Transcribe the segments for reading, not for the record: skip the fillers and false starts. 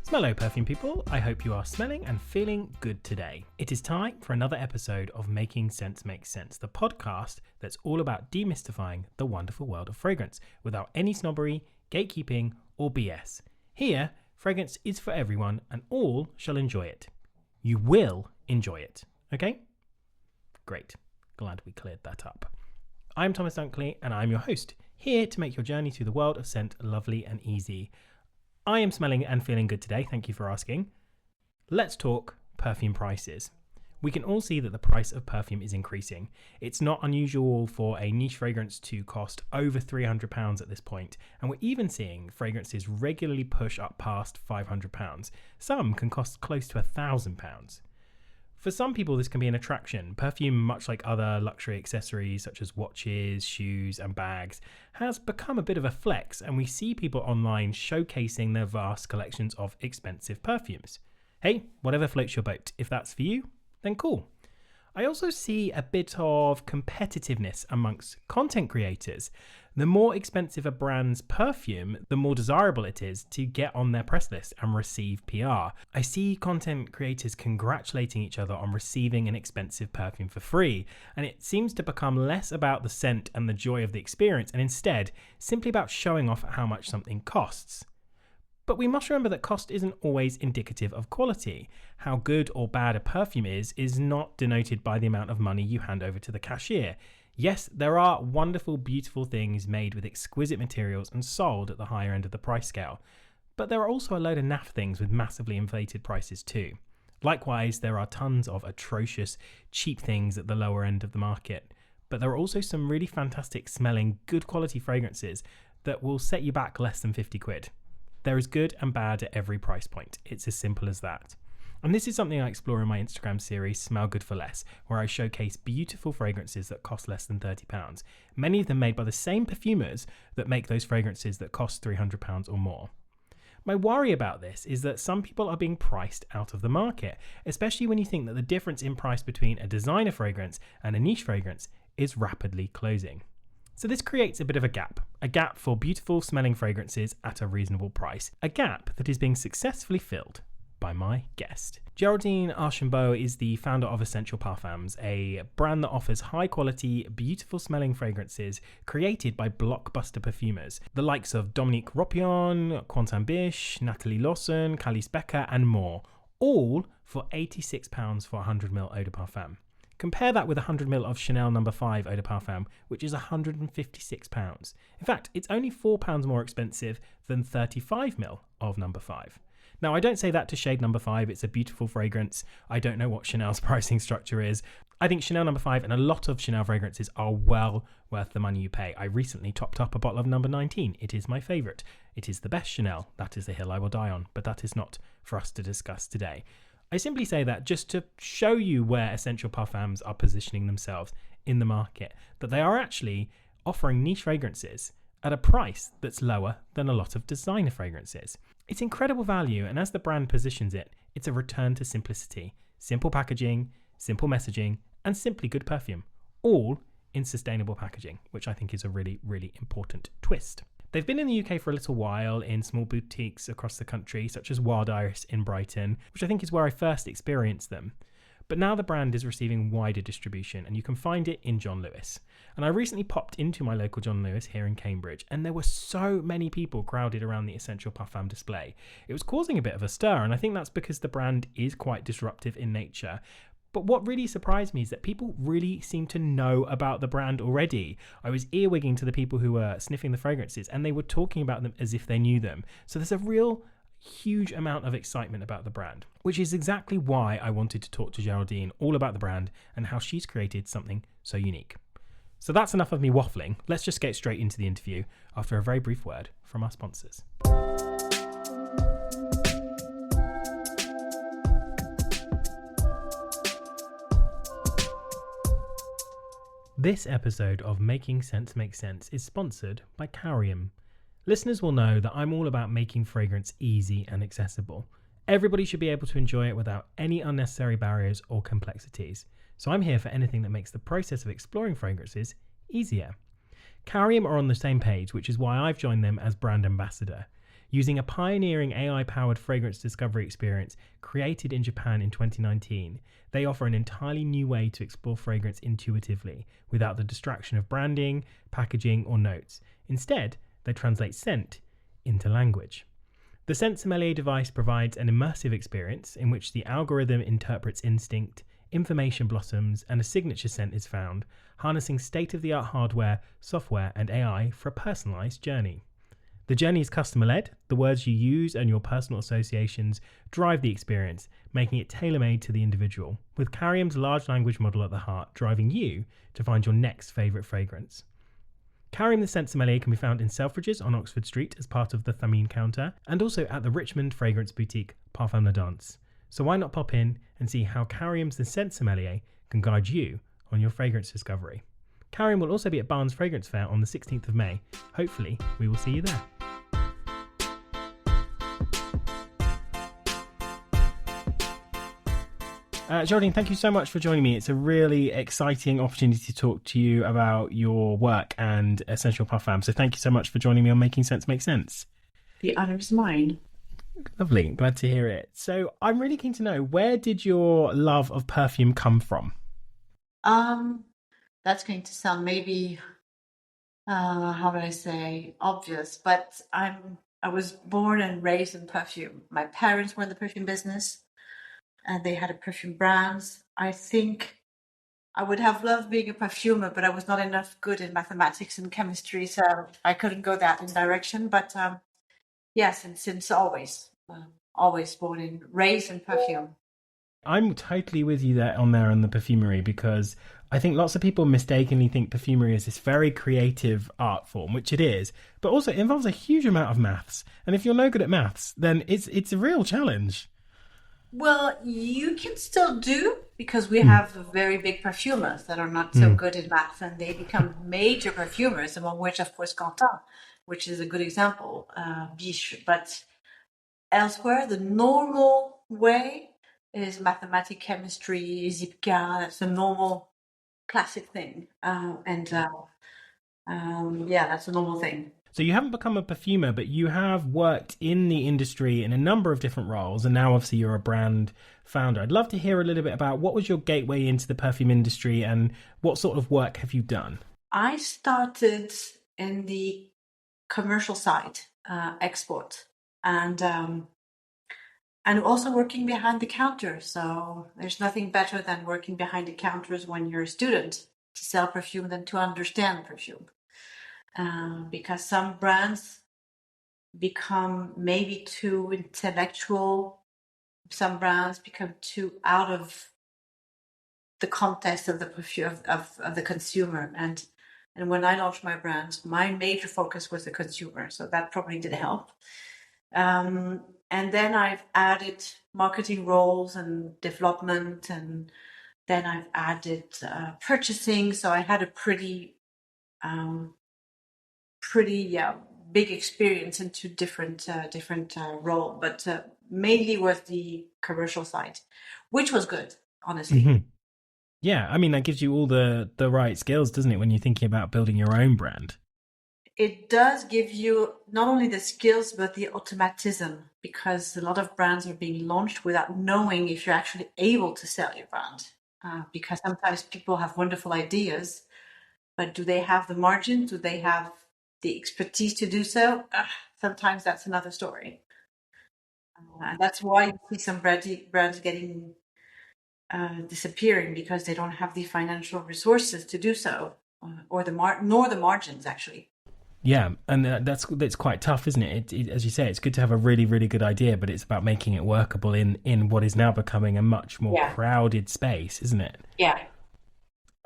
Smello perfume people, I hope you are smelling and feeling good today. It is time for another episode of Making Sense Makes Sense, the podcast that's all about demystifying the wonderful world of fragrance without any snobbery, gatekeeping or BS. Here, fragrance is for everyone and all shall enjoy it. You will enjoy it, okay? Great, glad we cleared that up. I'm Thomas Dunkley and I'm your host, here to make your journey through the world of scent lovely and easy. I am smelling and feeling good today, thank you for asking. Let's talk perfume prices. We can all see that the price of perfume is increasing. It's not unusual for a niche fragrance to cost over £300 at this point, and we're even seeing fragrances regularly push up past £500. Some can cost close to £1,000. For some people, this can be an attraction. Perfume, much like other luxury accessories such as watches, shoes, and bags, has become a bit of a flex, and we see people online showcasing their vast collections of expensive perfumes. Hey, whatever floats your boat. If that's for you, then cool. I also see a bit of competitiveness amongst content creators. The more expensive a brand's perfume, the more desirable it is to get on their press list and receive PR. I see content creators congratulating each other on receiving an expensive perfume for free, and it seems to become less about the scent and the joy of the experience, and instead simply about showing off how much something costs. But we must remember that cost isn't always indicative of quality. How good or bad a perfume is not denoted by the amount of money you hand over to the cashier. Yes, there are wonderful, beautiful things made with exquisite materials and sold at the higher end of the price scale. But there are also a load of naff things with massively inflated prices too. Likewise, there are tons of atrocious, cheap things at the lower end of the market. But there are also some really fantastic smelling, good quality fragrances that will set you back less than 50 quid. There is good and bad at every price point. It's as simple as that. And this is something I explore in my Instagram series, Smell Good for Less, where I showcase beautiful fragrances that cost less than £30, many of them made by the same perfumers that make those fragrances that cost £300 or more. My worry about this is that some people are being priced out of the market, especially when you think that the difference in price between a designer fragrance and a niche fragrance is rapidly closing. So this creates a bit of a gap for beautiful smelling fragrances at a reasonable price, a gap that is being successfully filled by my guest. Géraldine Archambault is the founder of Essential Parfums, a brand that offers high quality, beautiful smelling fragrances created by blockbuster perfumers, the likes of Dominique Ropion, Quentin Biche, Nathalie Lawson, Calice Becker and more, all for £86 for 100ml eau de parfum. Compare that with 100ml of Chanel No. 5 Eau de Parfum, which is £156. In fact, it's only £4 more expensive than 35ml of No. 5. Now, I don't say that to shade No. 5, it's a beautiful fragrance. I don't know what Chanel's pricing structure is. I think Chanel No. 5 and a lot of Chanel fragrances are well worth the money you pay. I recently topped up a bottle of No. 19. It is my favourite. It is the best Chanel. That is the hill I will die on, but that is not for us to discuss today. I simply say that just to show you where Essential Parfums are positioning themselves in the market, that they are actually offering niche fragrances at a price that's lower than a lot of designer fragrances. It's incredible value, and as the brand positions it, it's a return to simplicity, simple packaging, simple messaging, and simply good perfume, all in sustainable packaging, which I think is a really, really important twist. They've been in the UK for a little while in small boutiques across the country, such as Wild Iris in Brighton, which I think is where I first experienced them. But now the brand is receiving wider distribution, and you can find it in John Lewis. And I recently popped into my local John Lewis here in Cambridge, and there were so many people crowded around the Essential Parfum display. It was causing a bit of a stir, and I think that's because the brand is quite disruptive in nature. But what really surprised me is that people really seem to know about the brand already. I was earwigging to the people who were sniffing the fragrances, and they were talking about them as if they knew them. So there's a real huge amount of excitement about the brand, which is exactly why I wanted to talk to Géraldine all about the brand and how she's created something so unique. So that's enough of me waffling. Let's just get straight into the interview after a very brief word from our sponsors. This episode of Making Sense Makes Sense is sponsored by Carium. Listeners will know that I'm all about making fragrance easy and accessible. Everybody should be able to enjoy it without any unnecessary barriers or complexities. So I'm here for anything that makes the process of exploring fragrances easier. Carium are on the same page, which is why I've joined them as brand ambassador. Using a pioneering AI-powered fragrance discovery experience created in Japan in 2019, they offer an entirely new way to explore fragrance intuitively, without the distraction of branding, packaging, or notes. Instead, they translate scent into language. The Scent Sommelier device provides an immersive experience in which the algorithm interprets instinct, information blossoms, and a signature scent is found, harnessing state-of-the-art hardware, software, and AI for a personalized journey. The journey is customer-led. The words you use and your personal associations drive the experience, making it tailor-made to the individual, with Carium's large language model at the heart, driving you to find your next favorite fragrance. Carium the Scent Sommelier can be found in Selfridges on Oxford Street as part of the Thameen counter, and also at the Richmond fragrance boutique Parfum La Danse. So why not pop in and see how Carium's the Scent Sommelier can guide you on your fragrance discovery. Carium will also be at Barnes Fragrance Fair on the 16th of May. Hopefully, we will see you there. Géraldine, thank you so much for joining me. It's a really exciting opportunity to talk to you about your work and Essential Parfums. So thank you so much for joining me on Making Sense Make Sense. The honour is mine. Lovely. Glad to hear it. So I'm really keen to know, where did your love of perfume come from? That's going to sound maybe, how would I say, obvious, but I was born and raised in perfume. My parents were in the perfume business, and they had a perfume brands. I think I would have loved being a perfumer, but I was not enough good in mathematics and chemistry, so I couldn't go that in direction. But yes, and since always born and raised in perfume. I'm totally with you there on the perfumery, because I think lots of people mistakenly think perfumery is this very creative art form, which it is, but also it involves a huge amount of maths. And if you're no good at maths, then it's a real challenge. Well, you can still do, because we have very big perfumers that are not so good in math, and they become major perfumers, among which, of course, Quentin, which is a good example, Biche. But elsewhere, the normal way is mathematics, chemistry, Zipka. That's the normal classic thing. Yeah, that's a normal thing. So you haven't become a perfumer, but you have worked in the industry in a number of different roles, and now obviously you're a brand founder. I'd love to hear a little bit about what was your gateway into the perfume industry, and what sort of work have you done? I started in the commercial side, export, and also working behind the counter. So there's nothing better than working behind the counters when you're a student to sell perfume than to understand perfume. Because some brands become maybe too intellectual. Some brands become too out of the context of the perfume of the consumer. And when I launched my brand, my major focus was the consumer. So that probably did help. And then I've added marketing roles and development, and then I've added purchasing. So I had a pretty big experience into different role, but mainly was the commercial side, which was good, honestly. Mm-hmm. Yeah, I mean, that gives you all the right skills, doesn't it, when you're thinking about building your own brand? It does give you not only the skills, but the automatism, because a lot of brands are being launched without knowing if you're actually able to sell your brand. Because sometimes people have wonderful ideas, but do they have the margin? Do they have the expertise to do so? Sometimes that's another story. And that's why you see some brands getting disappearing, because they don't have the financial resources to do so, or nor the margins, actually. Yeah, and that's quite tough, isn't it? As you say, it's good to have a really, really good idea, but it's about making it workable in what is now becoming a much more crowded space, isn't it? Yeah.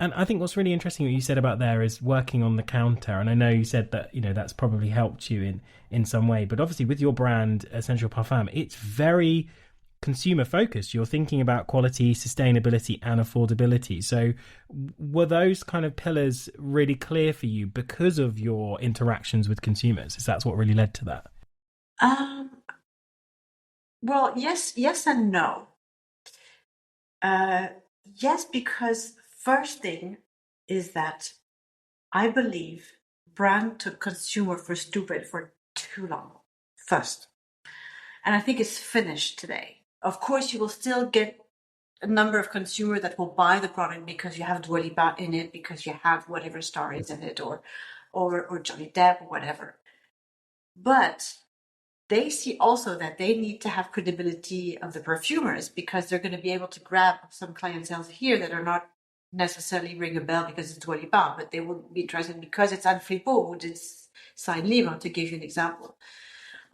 And I think what's really interesting what you said about there is working on the counter. And I know you said that, that's probably helped you in some way. But obviously with your brand, Essential Parfum, it's very consumer focused. You're thinking about quality, sustainability, and affordability. So were those kind of pillars really clear for you because of your interactions with consumers? Is that what really led to that? Well, yes and no. Yes, because first thing is that I believe brand took consumer for stupid for too long. first. And I think it's finished today. Of course, you will still get a number of consumers that will buy the product because you have Dua Lipa in it, because you have whatever star is in it, or Johnny Depp or whatever. But they see also that they need to have credibility of the perfumers, because they're going to be able to grab some clientele here that are not necessarily ring a bell because it's Dua Lipa, but they will be interested because it's Anne Flippo who did Sign Livre, to give you an example.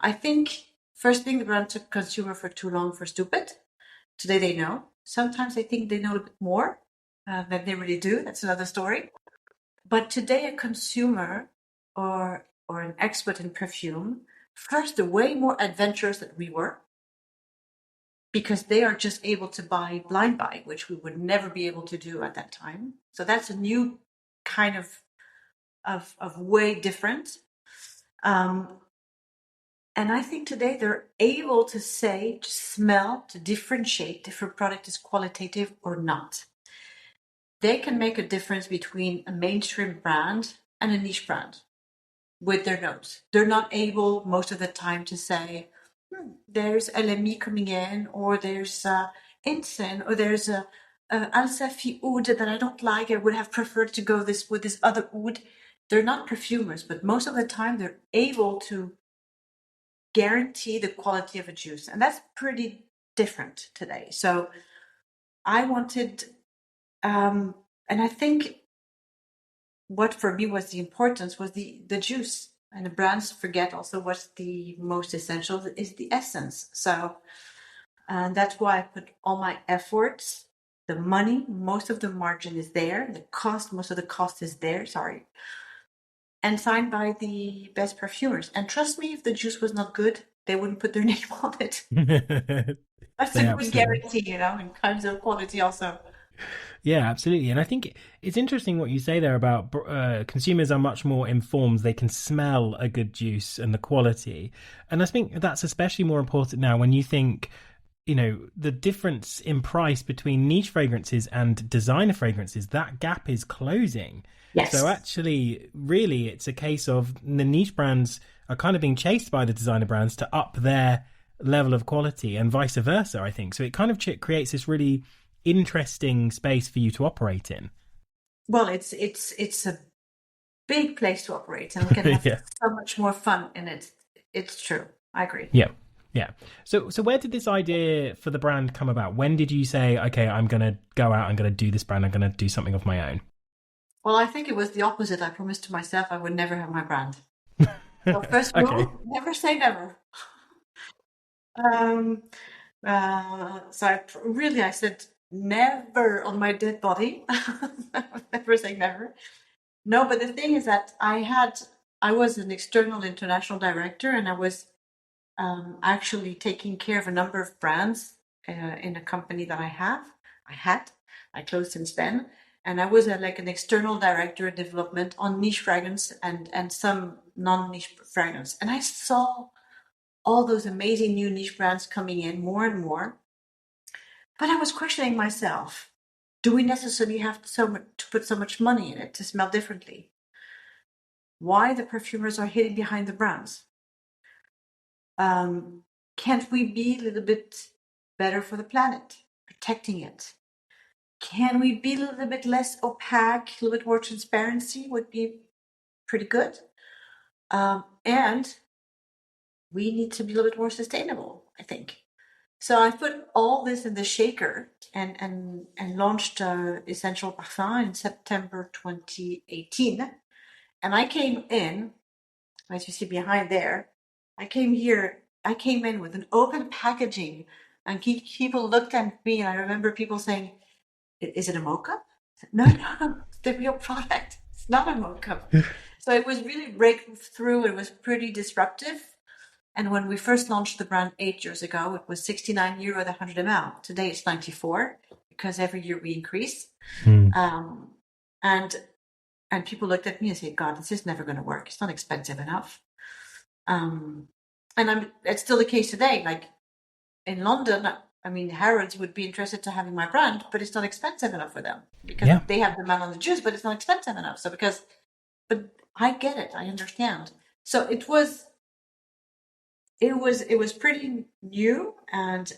I think first thing, the brand took consumer for too long for stupid. Today they know. Sometimes I think they know a bit more than they really do. That's another story. But today a consumer or an expert in perfume, first, they're way more adventurous than we were, because they are just able to buy blind buy, which we would never be able to do at that time. So that's a new kind of way different. And I think today they're able to say, to smell, to differentiate if a product is qualitative or not. They can make a difference between a mainstream brand and a niche brand with their nose. They're not able most of the time to say, there's LME coming in, or there's Incense, or there's a Alsafi oud that I don't like. I would have preferred to go with this other oud. They're not perfumers, but most of the time they're able to guarantee the quality of a juice, and that's pretty different today. So I wanted, and I think what for me was the importance was the juice, and the brands forget also what's the most essential is the essence. So, and that's why I put all my efforts, the money, most of the margin is there, the cost, most of the cost is there, and signed by the best perfumers. And trust me, if the juice was not good, they wouldn't put their name on it. That's a good guarantee, in kinds of quality also. Yeah, absolutely. And I think it's interesting what you say there about consumers are much more informed. They can smell a good juice and the quality. And I think that's especially more important now when you think, the difference in price between niche fragrances and designer fragrances, that gap is closing. Yes. So actually, really, it's a case of the niche brands are kind of being chased by the designer brands to up their level of quality, and vice versa, I think. So it kind of creates this really interesting space for you to operate in. Well, it's a big place to operate, and we can have so much more fun in it. It's true. I agree. Yeah. So where did this idea for the brand come about? When did you say, okay, I'm going to go out, I'm going to do this brand, I'm going to do something of my own? Well, I think it was the opposite. I promised to myself I would never have my brand. So first rule, never say never. So I said never on my dead body. Never say never. No, but the thing is that I was an external international director, and I was actually taking care of a number of brands in a company that I closed since then. And I was like an external director of development on niche fragrance and some non-niche fragrance. And I saw all those amazing new niche brands coming in more and more. But I was questioning myself, do we necessarily have to put so much money in it to smell differently? Why the perfumers are hidden behind the brands? Can't we be a little bit better for the planet, protecting it? Can we be a little bit less opaque, a little bit more transparency would be pretty good. And we need to be a little bit more sustainable, I think. So I put all this in the shaker and launched Essential Parfums in September 2018. And I came in, as you see behind there, I came in with an open packaging, and people looked at me, and I remember people saying, is it a mocha? No, it's the real product. It's not a mocha. So it was really breakthrough. It was pretty disruptive. And when we first launched the brand 8 years ago, it was €69 the 100 ml. Today it's 94, because every year we increase. And people looked at me and said, God, this is never going to work. It's not expensive enough. It's still the case today. Like in London, Harrods would be interested to having my brand, but it's not expensive enough for them, because they have demand on the juice, but it's not expensive enough. But I get it. I understand. So it was it was pretty new, and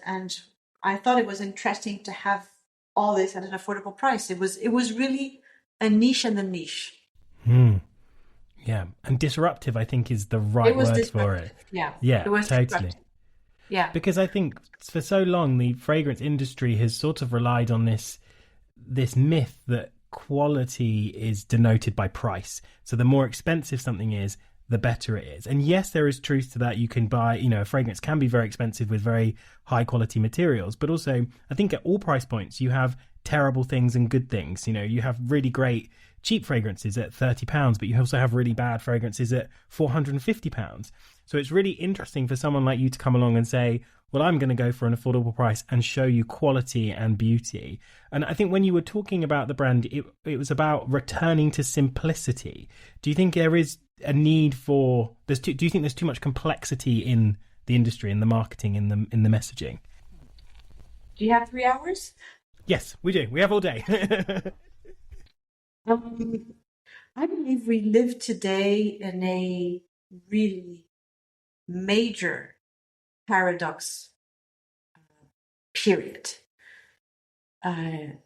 I thought it was interesting to have all this at an affordable price. It was really a niche in the niche. Hmm. Yeah. And disruptive, I think, is the It right was word for it. disruptive. Yeah, Yeah, it was totally. disruptive. Yeah. Because I think for so long the fragrance industry has sort of relied on this myth that quality is denoted by price. So the more expensive something is, the better it is. And yes, there is truth to that. You can buy, a fragrance can be very expensive with very high quality materials, but also I think at all price points you have terrible things and good things. You have really great cheap fragrances at £30, but you also have really bad fragrances at £450. So it's really interesting for someone like you to come along and say, well, I'm going to go for an affordable price and show you quality and beauty. And I think when you were talking about the brand, it was about returning to simplicity. Do you think there is a need for do you think there's too much complexity in the industry, in the marketing, in the messaging? Do you have 3 hours? Yes, we do. We have all day. Um, I believe we live today in a really major paradox period.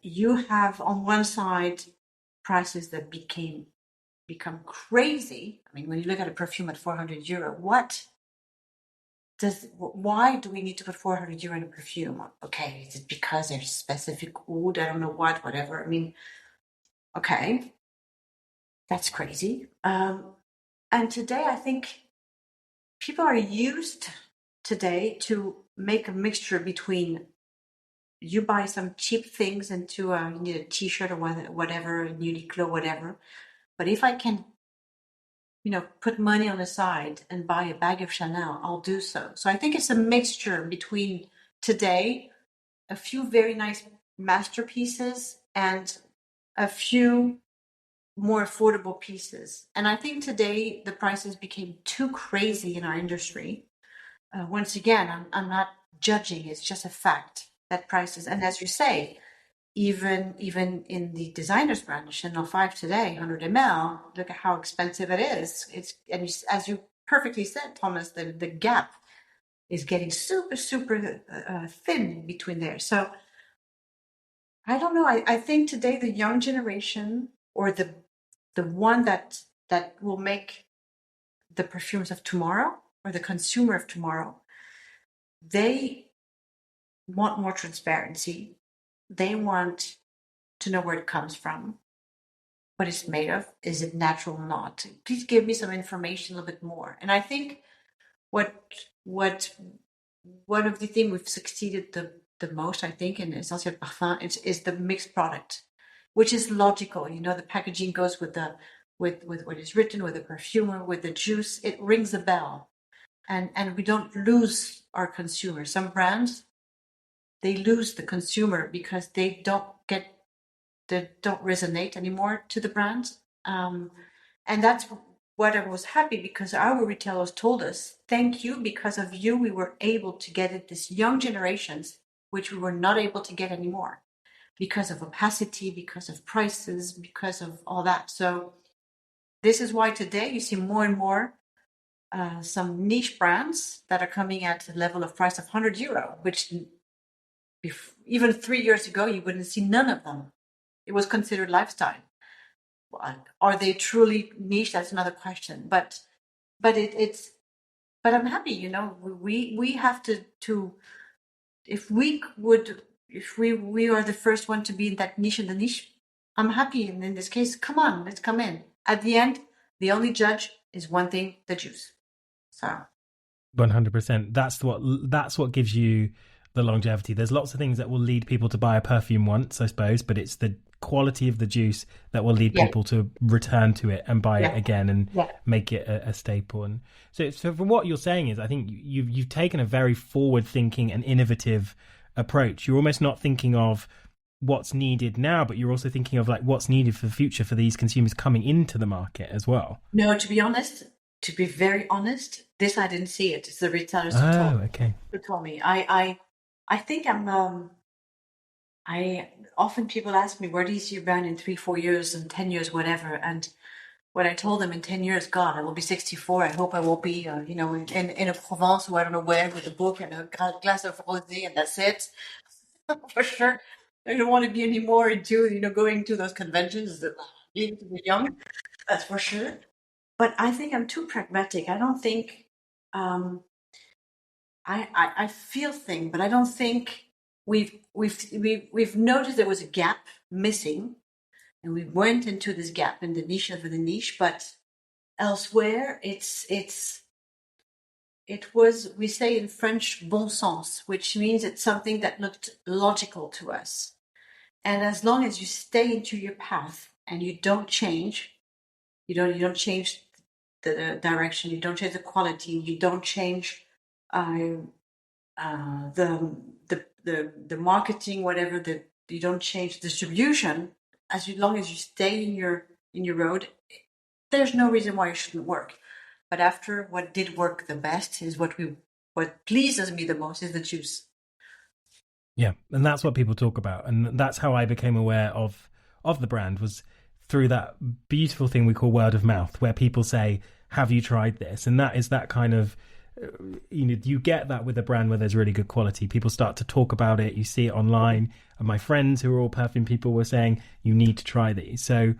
You have on one side prices that become crazy. I mean, when you look at a perfume at €400, why do we need to put €400 in a perfume? Okay, is it because there's specific oud? I don't know whatever. I mean, okay, that's crazy. And today, I think people are used today to make a mixture between you buy some cheap things into you need a t-shirt or whatever, Uniqlo, whatever. But if I can, put money on the side and buy a bag of Chanel, I'll do so. So I think it's a mixture between today, a few very nice masterpieces and a few more affordable pieces. And I think today the prices became too crazy in our industry. Once again, I'm not judging, it's just a fact that prices, and as you say, even in the designers brand, Chanel 5 today, 100 ml, look at how expensive it is. As you perfectly said, Thomas, the gap is getting super, super thin between there. So I don't know. I think today the young generation, or the one that will make the perfumes of tomorrow, or the consumer of tomorrow, they want more transparency. They want to know where it comes from, what it's made of. Is it natural or not? Please give me some information a little bit more. And I think what what one of the things we've succeeded the most, I think, in Essential Parfums is the mixed product, which is logical. The packaging goes with what is written, with the perfumer, with the juice. It rings a bell, and we don't lose our consumer. Some brands, they lose the consumer because they don't resonate anymore to the brand. And that's what I was happy, because our retailers told us, thank you, because of you, we were able to get it this young generations, which we were not able to get anymore because of opacity, because of prices, because of all that. So this is why today you see more and more some niche brands that are coming at a level of price of €100, which even 3 years ago, you wouldn't see none of them. It was considered lifestyle. Are they truly niche? That's another question. But I'm happy. We have to if we are the first one to be in that niche in the niche. I'm happy, and in this case, come on, let's come in. At the end, the only judge is one thing: the juice. So 100%. That's what gives you the longevity. There's lots of things that will lead people to buy a perfume once, I suppose, but it's the quality of the juice that will lead yeah, people to return to it and buy it yeah, again and yeah. make it a staple. And so from what you're saying is, I think you've taken a very forward thinking and innovative approach. You're almost not thinking of what's needed now, but you're also thinking of like what's needed for the future for these consumers coming into the market as well. No, to be honest, to be very honest, this I didn't see it. It's the retailers Oh, okay. who told me. I think I often people ask me, where do you see your brand in 3, 4 years and 10 years, whatever. And when I told them in 10 years, God, I will be 64. I hope I will be, in a Provence or I don't know where with a book and a glass of rosé and that's it. For sure. I don't want to be anymore into, going to those conventions that need to be young. That's for sure. But I think I'm too pragmatic. I don't think, um, I feel things, but I don't think we've noticed there was a gap missing, and we went into this gap in the niche of the niche. But elsewhere, it was, we say in French, bon sens, which means it's something that looked logical to us. And as long as you stay into your path and you don't change, you don't change the direction, you don't change the quality, you don't change uh, the marketing, whatever, you don't change distribution. Long as you stay in your road, there's no reason why it shouldn't work. But after, what did work the best is what pleases me the most is the juice. Yeah, and that's what people talk about, and that's how I became aware of the brand, was through that beautiful thing we call word of mouth, where people say, "Have you tried this?" And that is that kind of, you get that with a brand where there's really good quality. People start to talk about it. You see it online, and my friends who are all perfume people were saying, "You need to try these." So,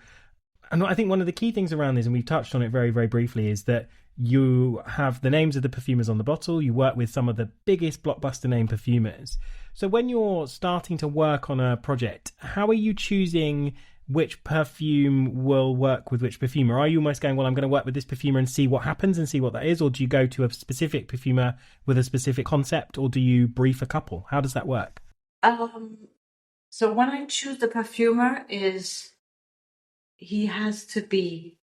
and I think one of the key things around this, and we've touched on it very, very briefly, is that you have the names of the perfumers on the bottle. You work with some of the biggest blockbuster name perfumers. So when you're starting to work on a project, how are you choosing which perfume will work with which perfumer? Are you almost going, well, I'm going to work with this perfumer and see what happens and see what that is? Or do you go to a specific perfumer with a specific concept? Or do you brief a couple? How does that work? So when I choose the perfumer, he has to be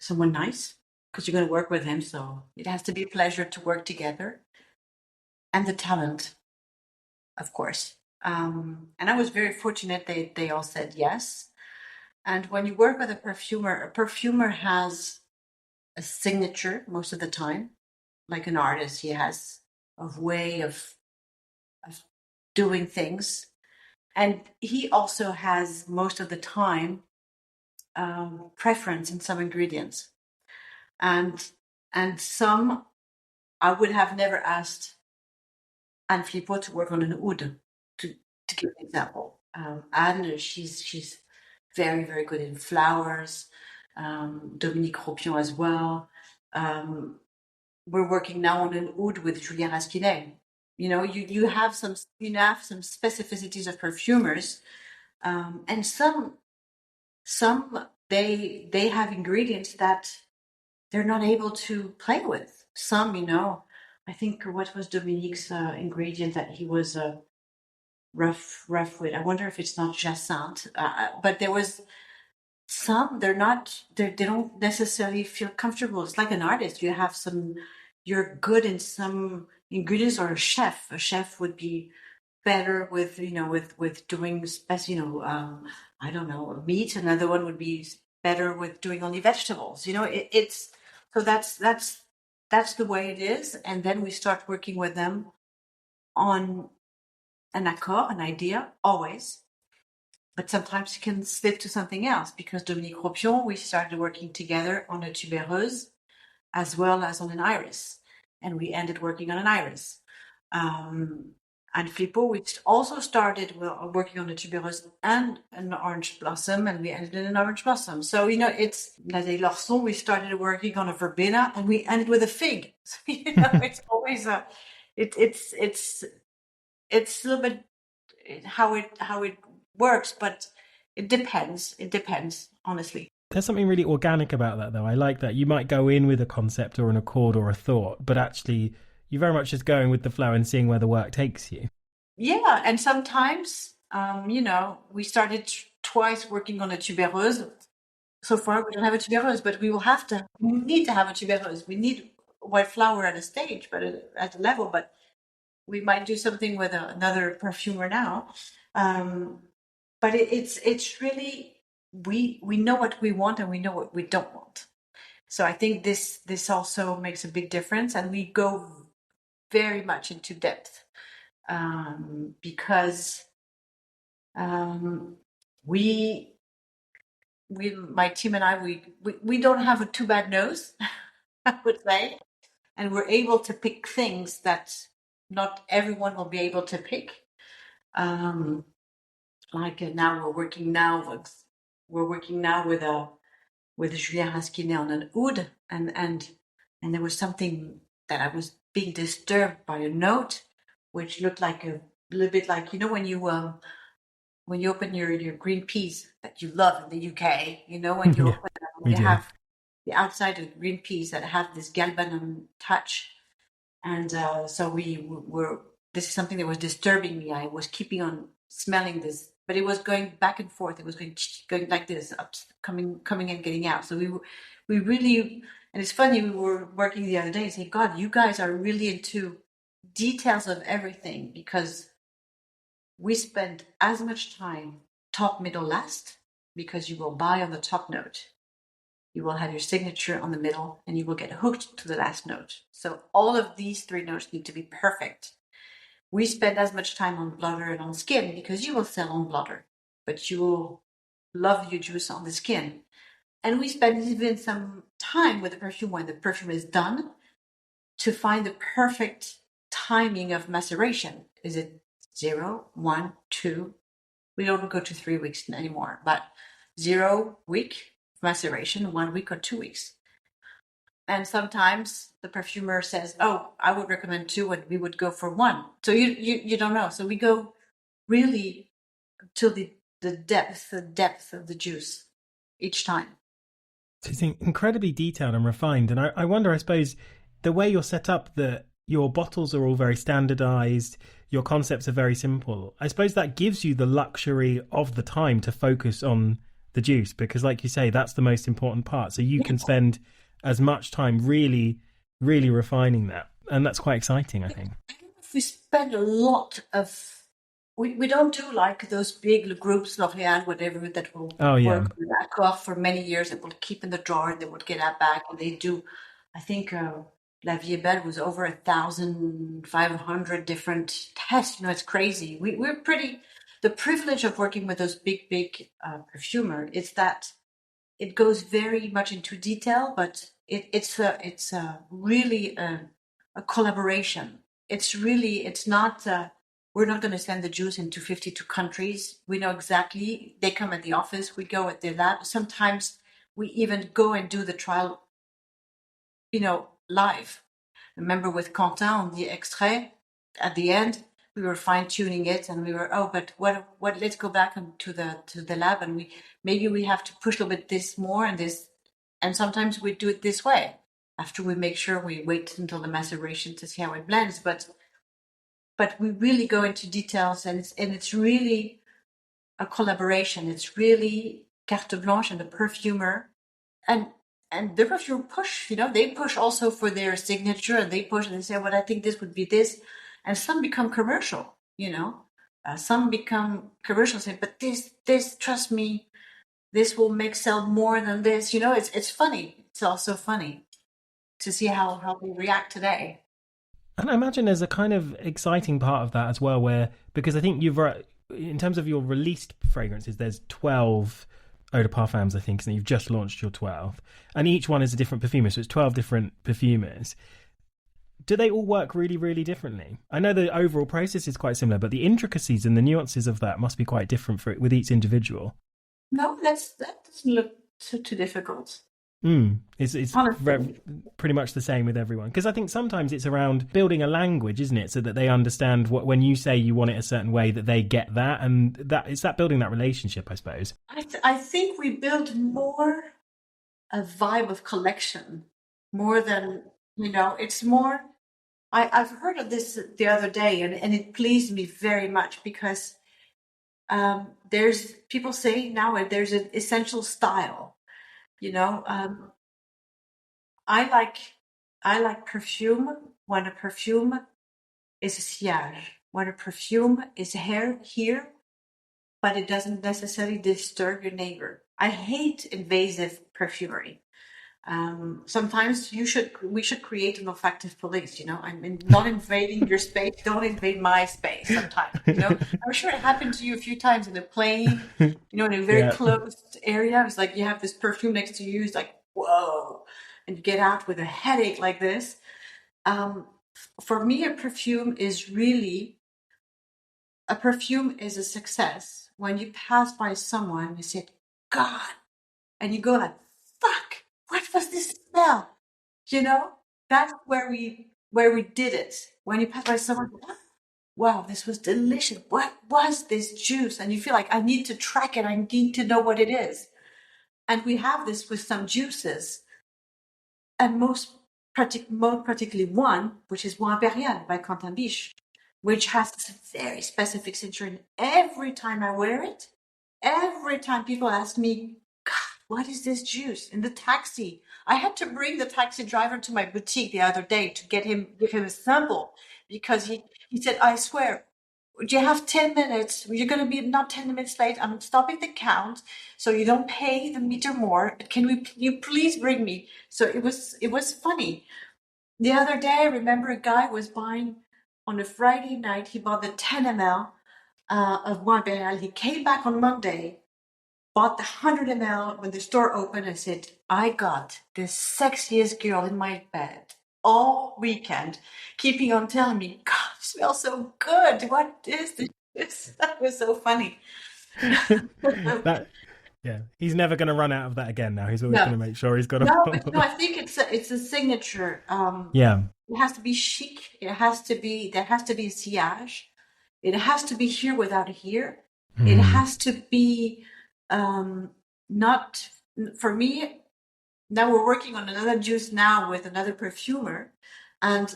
someone nice, because you're going to work with him. So it has to be a pleasure to work together. And the talent, of course. And I was very fortunate they all said yes. And when you work with a perfumer has a signature most of the time. Like an artist, he has a way of doing things. And he also has most of the time preference in some ingredients. And some, I would have never asked Anne Filippo to work on an oud, to give an example. Anne, she's very, very good in flowers. Dominique Ropion as well. We're working now on an oud with Julien Rasquinet. You have some specificities of perfumers, and some they have ingredients that they're not able to play with. I think, what was Dominique's ingredient that he was rough with? I wonder if it's not jacinthe. But there was some, they don't necessarily feel comfortable. It's like an artist. You're good in some ingredients, or a chef. A chef would be better with, doing I don't know, meat. Another one would be better with doing only vegetables. It's so that's the way it is. And then we start working with them on an idea, always. But sometimes you can slip to something else, because Dominique Ropion, we started working together on a tubereuse as well as on an iris. And we ended working on an iris. And Filippo, we also started working on a tubereuse and an orange blossom, and we ended in an orange blossom. So, it's Nadé Lorson, we started working on a verbena, and we ended with a fig. So, it's always it's a little bit how it works, but it depends. It depends, honestly. There's something really organic about that, though. I like that. You might go in with a concept or an accord or a thought, but actually you're very much just going with the flow and seeing where the work takes you. Yeah, and sometimes, we started twice working on a tubereuse. So far, we don't have a tubereuse, but we will have to. We need to have a tubereuse. We need white flower at a stage, but at a level. But we might do something with another perfumer now. But it's really, we know what we want and we know what we don't want. So I think this also makes a big difference, and we go very much into depth, because we my team and I, we don't have a too bad nose, I would say, and we're able to pick things that not everyone will be able to pick. Um, now we're working now with Julien Rasquinet on an oud, and there was something that I was being disturbed by a note, which looked like a little bit like, when you open your green peas that you love in the UK, when you Yeah, open them, we they do. have the outside of green peas that have this galbanum touch. And so we were, this is something that was disturbing me. I was keeping on smelling this, but it was going back and forth. It was going like this, up, coming and getting out. So we really, and it's funny, we were working the other day and saying, God, you guys are really into details of everything, because we spend as much time top, middle, last, because you will buy on the top note. You will have your signature on the middle, and you will get hooked to the last note. So all of these three notes need to be perfect. We spend as much time on blotter and on skin because you will sell on blotter, but you will love your juice on the skin. And we spend even some time with the perfume when the perfume is done to find the perfect timing of maceration. Is it 0, 1, 2? We don't go to 3 weeks anymore, but 0 week maceration, 1 week or 2 weeks. And sometimes the perfumer says, "Oh, I would recommend 2," and we would go for 1. So you don't know. So we go really to the depth of the juice each time. It's incredibly detailed and refined. And I wonder, I suppose, the way you're set up, that your bottles are all very standardized, your concepts are very simple. I suppose that gives you the luxury of the time to focus on the juice, because, like you say, that's the most important part. So you can Yes. spend as much time really, really refining that. And that's quite exciting, I think. I don't know if we spend a lot of. We don't do like those big groups, L'Oréal, whatever, that will Oh, yeah. work with Accor for many years, that will keep in the drawer, and they would get that back. And they do, I think, La Vie est Belle was over 1,500 different tests. It's crazy. We're pretty, the privilege of working with those big perfumer is that it goes very much into detail, but it's really a collaboration. It's not. We're not going to send the juice into 52 countries. We know exactly. They come at the office. We go at their lab. Sometimes we even go and do the trial, live. Remember with Quentin on the extrait, at the end, we were fine tuning it, and we were, oh, but what, let's go back to the lab, and maybe we have to push a little bit this more and this, and sometimes we do it this way. After we make sure we wait until the maceration to see how it blends, but we really go into details, and it's really a collaboration. It's really carte blanche and the perfumer, and the perfumer push. They push also for their signature, and they push and they say, "Well, I think this would be this," and some become commercial. Some become commercial, say, "But this, trust me, this will make sell more than this." It's funny. It's also funny to see how we react today. And I imagine there's a kind of exciting part of that as well, where, because I think in terms of your released fragrances, there's 12 eau de parfums, I think, and you've just launched your 12, and each one is a different perfumer, so it's 12 different perfumers. Do they all work really, really differently? I know the overall process is quite similar, but the intricacies and the nuances of that must be quite different with each individual. No, that doesn't look too difficult. It's Honestly. pretty much the same with everyone, because I think sometimes it's around building a language, isn't it, so that they understand what, when you say you want it a certain way, that they get that, and that it's that building that relationship, I suppose. I think we build more a vibe of collection, more than, it's more. I've heard of this the other day, and it pleased me very much, because there's people say now there's an essential style. I like I like perfume when a perfume is a sillage, when a perfume is here, but it doesn't necessarily disturb your neighbor. I hate invasive perfumery. Sometimes we should create an olfactive police. I mean, not invading your space. Don't invade my space. Sometimes, I'm sure it happened to you a few times in a plane. In a very Yeah. closed area. It's like you have this perfume next to you. It's like, whoa. And you get out with a headache like this. For me, a perfume is a success when you pass by someone, you say, God, and you go like, fuck, what was this smell? You know, that's where we did it. When you pass by someone, wow, this was delicious. What was this juice? And you feel like I need to track it. I need to know what it is. And we have this with some juices, and most particularly one, which is Bois Impérial by Quentin Biche, which has this very specific signature. And every time I wear it, every time people ask me, God, what is this juice? In the taxi, I had to bring the taxi driver to my boutique the other day to give him a sample, because he said, I swear, do you have 10 minutes? You're going to be not 10 minutes late. I'm stopping the count so you don't pay the meter more. Can you please bring me? So it was funny. The other day, I remember a guy was buying on a Friday night. He bought the 10 ml of Bois Impérial. He came back on Monday, bought the 100 ml. When the store opened, I said, I got the sexiest girl in my bed all weekend, keeping on telling me, God, it smells so good. What is this? That was so funny. That, yeah, he's never going to run out of that again now. He's always going to make sure he's got a but no, I think it's a signature. Yeah. It has to be chic. There has to be a sillage. It has to be here without a here. It has to be not, for me. Now we're working on another juice now with another perfumer, and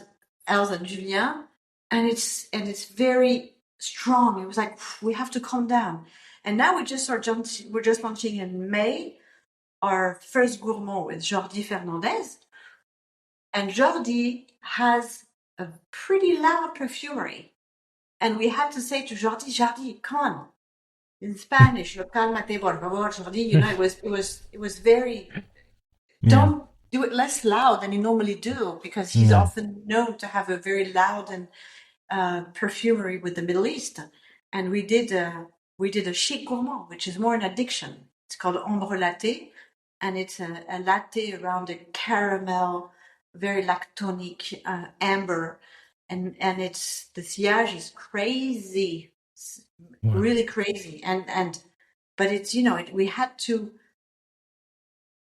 Els and Julien, and it's very strong. It was like, we have to calm down. And now we're just launching in May our first gourmand with Jordi Fernandez, and Jordi has a pretty loud perfumery, and we had to say to Jordi, come on, in Spanish, cálmate por favor, Jordi. You know, it was very. Don't do it less loud than you normally do, because he's often known to have a very loud and perfumery with the Middle East. And we did a chic gourmand, which is more an addiction. It's called Ombre Latte, and it's a latte around a caramel, very lactonic amber, and it's the sillage is crazy, really crazy, but it's, you know, we had to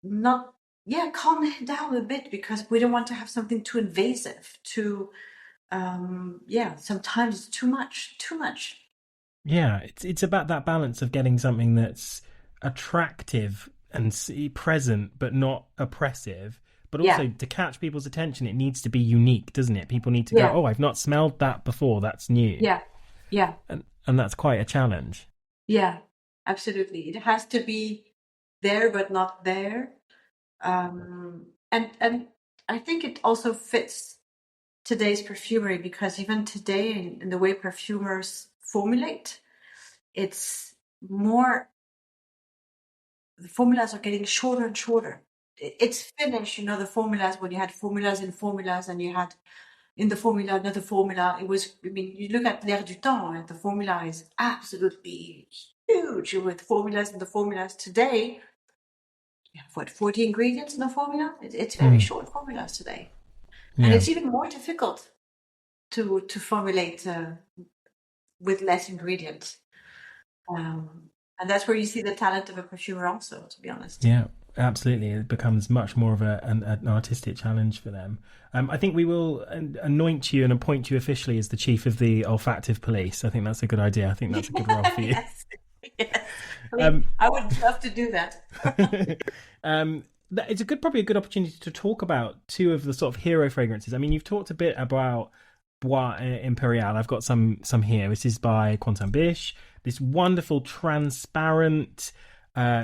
not. Yeah, calm it down a bit, because we don't want to have something too invasive, sometimes it's too much. Yeah, it's about that balance of getting something that's attractive and present, but not oppressive. But also to catch people's attention, it needs to be unique, doesn't it? People need to go, oh, I've not smelled that before. That's new. Yeah. And that's quite a challenge. Yeah, absolutely. It has to be there, but not there. And I think it also fits today's perfumery, because even today in the way perfumers formulate, it's more, the formulas are getting shorter and shorter. It's finished, you know, the formulas, when you had formulas in formulas, and you had in the formula another formula. It was, I mean, you look at L'Air du Temps, and the formula is absolutely huge with formulas and the formulas. Today, you have, what, 40 ingredients in the formula? It's very short formulas today. And it's even more difficult to formulate with less ingredients. And that's where you see the talent of a perfumer also, to be honest. Yeah, absolutely. It becomes much more of an artistic challenge for them. I think we will anoint you and appoint you officially as the chief of the olfactive police. I think that's a good idea. I think that's a good role for you. Yes. I mean, I would love to do that. It's probably a good opportunity to talk about two of the sort of hero fragrances. I mean, you've talked a bit about Bois Impérial. I've got some here. This is by Quentin Biche. This wonderful transparent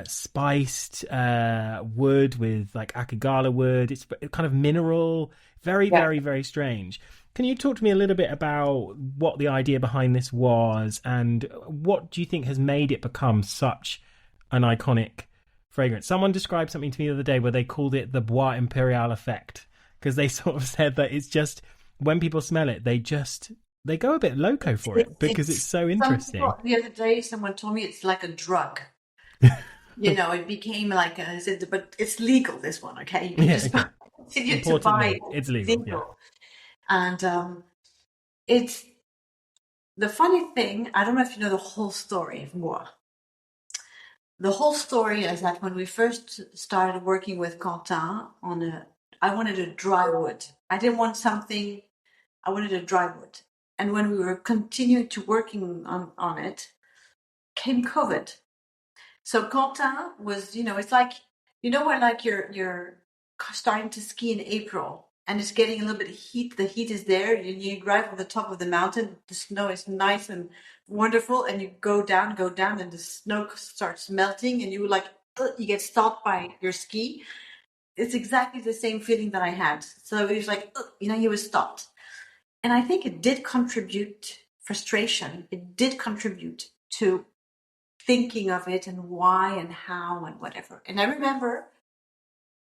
spiced wood with like akigala wood. It's kind of mineral, very, very, very strange. Can you talk to me a little bit about what the idea behind this was, and what do you think has made it become such an iconic fragrance? Someone described something to me the other day where they called it the Bois Impérial effect, because they sort of said that it's just, when people smell it, they go a bit loco for it, because it's so interesting. The other day, someone told me it's like a drug. it became like but it's legal, this one, okay? You can Yeah, just okay. continue to buy Importantly, it. it's It's legal. Yeah. legal. And it's the funny thing, I don't know if you know the whole story of Moi. The whole story is that when we first started working with Quentin I wanted a dry wood. I didn't want something, I wanted a dry wood. And when we were continuing to working on it, came COVID. So Quentin was, it's like, when like you're starting to ski in April and it's getting a little bit of heat. The heat is there. You drive on the top of the mountain. The snow is nice and wonderful, and you go down, and the snow starts melting, and you get stopped by your ski. It's exactly the same feeling that I had. So it was like, you were stopped. And I think it did contribute frustration. It did contribute to thinking of it and why and how and whatever. And I remember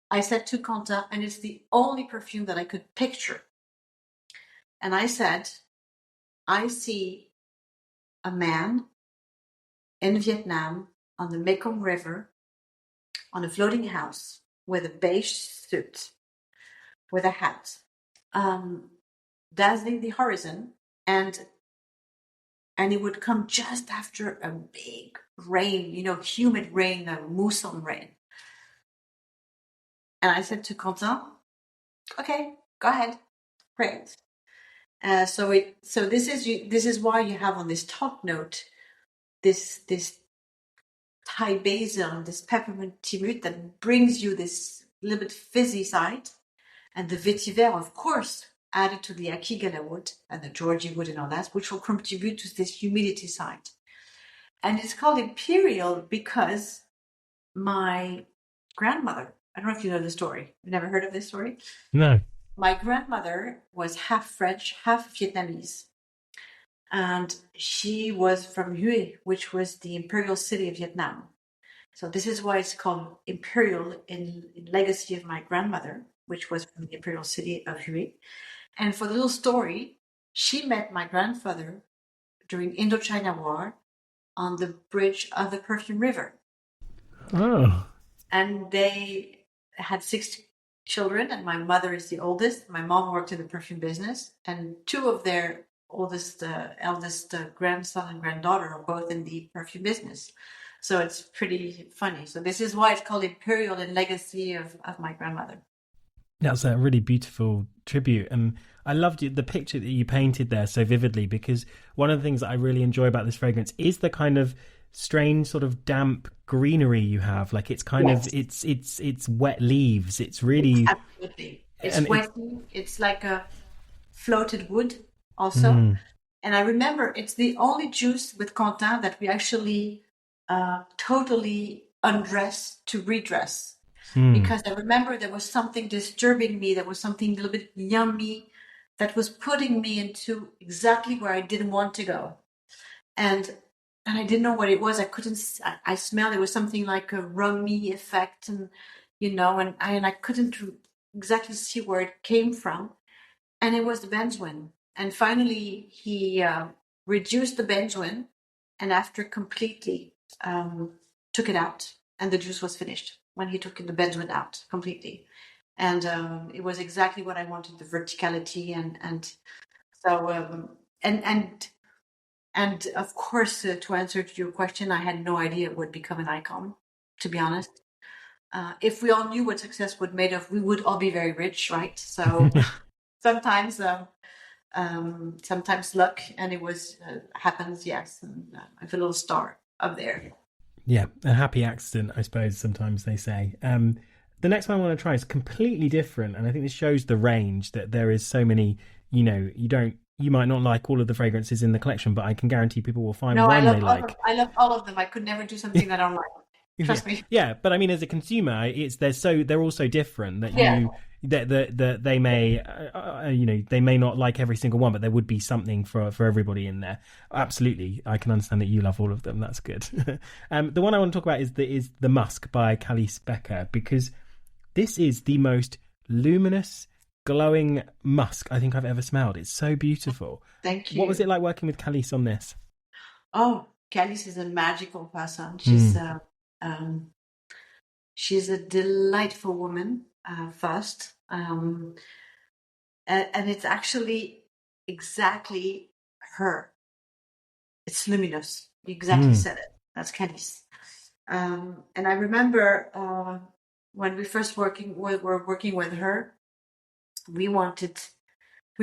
I said to Quentin, and it's the only perfume that I could picture. And I said, I see a man in Vietnam on the Mekong River on a floating house with a beige suit, with a hat, dazzling the horizon, and it would come just after a big rain, humid rain, a mousson rain. And I said to Quentin, okay, go ahead, great. So this is why you have on this top note this Thai basil, this peppermint tea root that brings you this little bit fizzy side, and the vetiver, of course, added to the akigala wood and the Georgie wood and all that, which will contribute to this humidity side. And it's called imperial because my grandmother, I don't know if you know the story. You never heard of this story? No. My grandmother was half French, half Vietnamese. And she was from Hue, which was the imperial city of Vietnam. So this is why it's called imperial in legacy of my grandmother, which was from the imperial city of Hue. And for the little story, she met my grandfather during Indochina War on the bridge of the Perfume River. Oh. And they had 6 children, and my mother is the oldest. My mom worked in the perfume business, and 2 of their eldest grandson and granddaughter are both in the perfume business. So it's pretty funny. So this is why it's called Imperial in legacy of my grandmother. That's a really beautiful tribute. And I loved the picture that you painted there so vividly, because one of the things that I really enjoy about this fragrance is the kind of strange sort of damp greenery you have. Like it's kind Yes. of it's wet leaves. It's really Absolutely. It's and wet. It's like a floated wood also. And I remember it's the only juice with Quentin that we actually totally undress to redress. Because I remember there was something disturbing me. There was something a little bit yummy that was putting me into exactly where I didn't want to go. And I didn't know what it was. I couldn't, I smelled, it was something like a rummy effect, and, I couldn't exactly see where it came from. And it was the benzoin. And finally, he reduced the benzoin, and after completely took it out, and the juice was finished when he took the benzoin out completely. And it was exactly what I wanted, the verticality, and so and of course, to answer to your question, I had no idea it would become an icon, to be honest. If we all knew what success would made of, we would all be very rich, right? So sometimes sometimes luck, and it was happens, yes, and I have a little star up there. Yeah, a happy accident, I suppose sometimes they say. The next one I want to try is completely different, and I think this shows the range that there is so many. You might not like all of the fragrances in the collection, but I can guarantee people will find No, one they like. I love all of them. I could never do something that I don't like. Yeah, Trust me. yeah, but I mean, as a consumer, they're all so different that Yeah. that they may they may not like every single one, but there would be something for everybody in there. Absolutely, I can understand that you love all of them. That's good. The one I want to talk about is the Musk by Calice Becker, because this is the most luminous, glowing musk I think I've ever smelled. It's so beautiful. Thank you. What was it like working with Calice on this? Oh, Calice is a magical person. She's She's a delightful woman, first. And it's actually exactly her. It's luminous. You exactly said it. That's Kenny's. And I remember when we first were working with her, we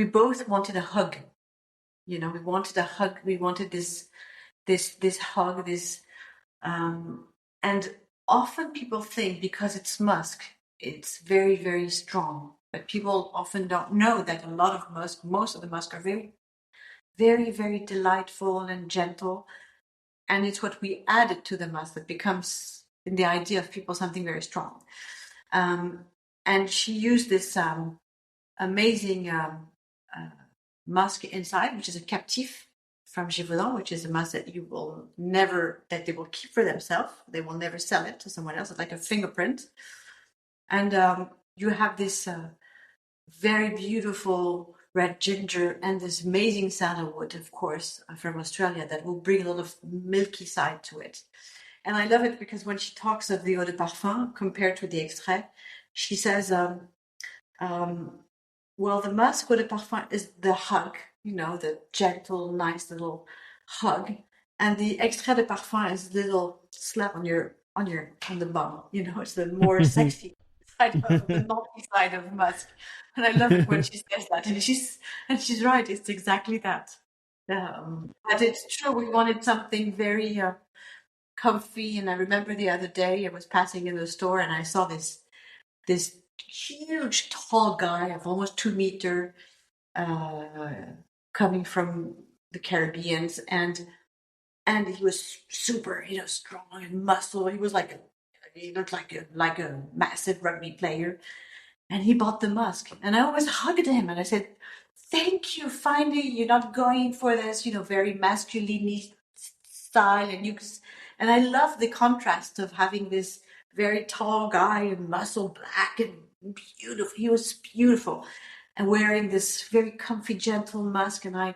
both wanted a hug. We wanted a hug. We wanted this hug, and often people think because it's musk, it's very, very strong. But people often don't know that a lot of most of the musk are very, very, very delightful and gentle. And it's what we added to the musk that becomes, in the idea of people, something very strong. And she used this amazing musk inside, which is a captif from Givaudan, which is a musk that that they will keep for themselves. They will never sell it to someone else. It's like a fingerprint. And you have this very beautiful red ginger and this amazing sandalwood, of course, from Australia, that will bring a lot of milky side to it. And I love it because when she talks of the eau de parfum compared to the extrait, she says, well, the musk eau de parfum is the hug, the gentle, nice little hug. And the extrait de parfum is a little slap on the bum. It's the more sexy side of the naughty side of musk. And I love it when she says that. And she's right. It's exactly that. But it's true. We wanted something very comfy. And I remember the other day I was passing in the store and I saw this huge, tall guy of almost 2 meters coming from the Caribbean, and he was super, strong and muscle. He looked like a massive rugby player, and he bought the musk. And I always hugged him and I said, "Thank you. Finally, you're not going for this, very masculine style." And I love the contrast of having this very tall guy and muscle black and beautiful. He was beautiful, and wearing this very comfy, gentle musk. And I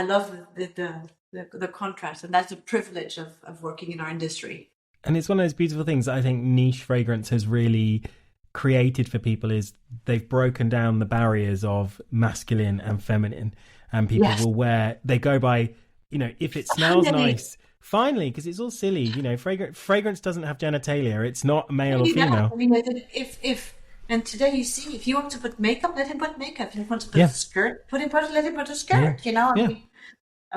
love the contrast, and that's a privilege of working in our industry. And it's one of those beautiful things that I think niche fragrance has really created for people, is they've broken down the barriers of masculine and feminine, and people they go by, if it smells nice. Finally, because it's all silly, fragrance doesn't have genitalia. It's not male or female. I mean, and today you see, if you want to put makeup, let him put makeup. If you want to put a skirt, let him put a skirt.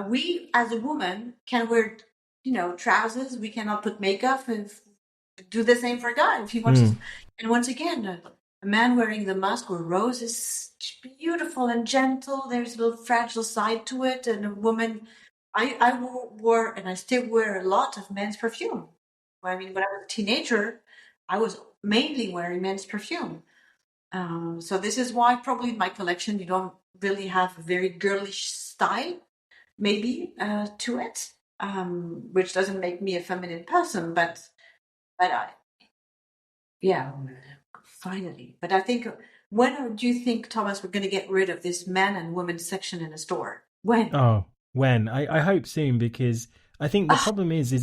We as a woman can wear, trousers. We cannot put makeup and do the same for a guy if he wants to. And once again, a man wearing the musk or rose is beautiful and gentle. There's a little fragile side to it, and a woman. I wore, and I still wear, a lot of men's perfume. I mean, when I was a teenager, I was mainly wearing men's perfume. So this is why probably in my collection you don't really have a very girlish style, maybe, to it, which doesn't make me a feminine person, but finally. But I think, when do you think, Thomas, we're going to get rid of this man and women section in a store? When? Oh, when? I hope soon, because I think the problem is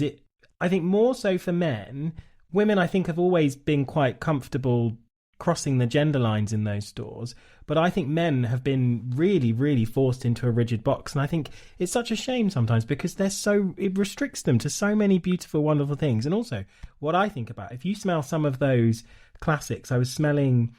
I think more so for men. Women, I think, have always been quite comfortable crossing the gender lines in those stores. But I think men have been really, really forced into a rigid box. And I think it's such a shame sometimes, because it restricts them to so many beautiful, wonderful things. And also, what I think about, if you smell some of those classics, I was smelling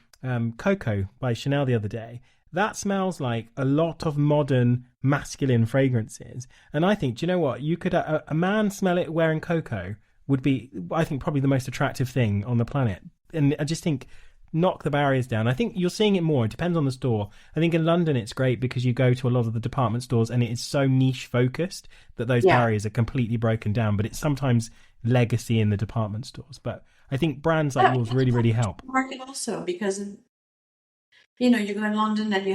Coco by Chanel the other day. That smells like a lot of modern masculine fragrances. And I think, do you know what? You could, a man smell it wearing Coco would be, I think, probably the most attractive thing on the planet. And I just think, knock the barriers down. I think you're seeing it more. It depends on the store. I think in London it's great because you go to a lot of the department stores and it is so niche focused that those barriers are completely broken down. But it's sometimes legacy in the department stores. But I think brands like yours really, really help. Market also, because you go in London and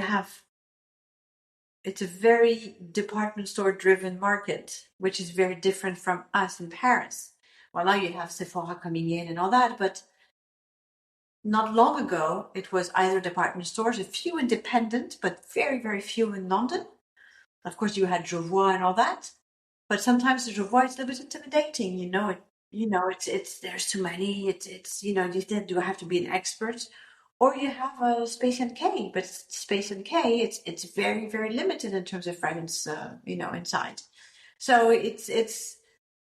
it's a very department store driven market, which is very different from us in Paris. Well, now you have Sephora coming in and all that, but not long ago, it was either department stores, a few independent, but very, very few in London. Of course, you had Jovois and all that, but sometimes the Jovois is a little bit intimidating. there's too many. You then do have to be an expert, or you have a Space NK, but Space NK, it's very very limited in terms of fragrance, inside. So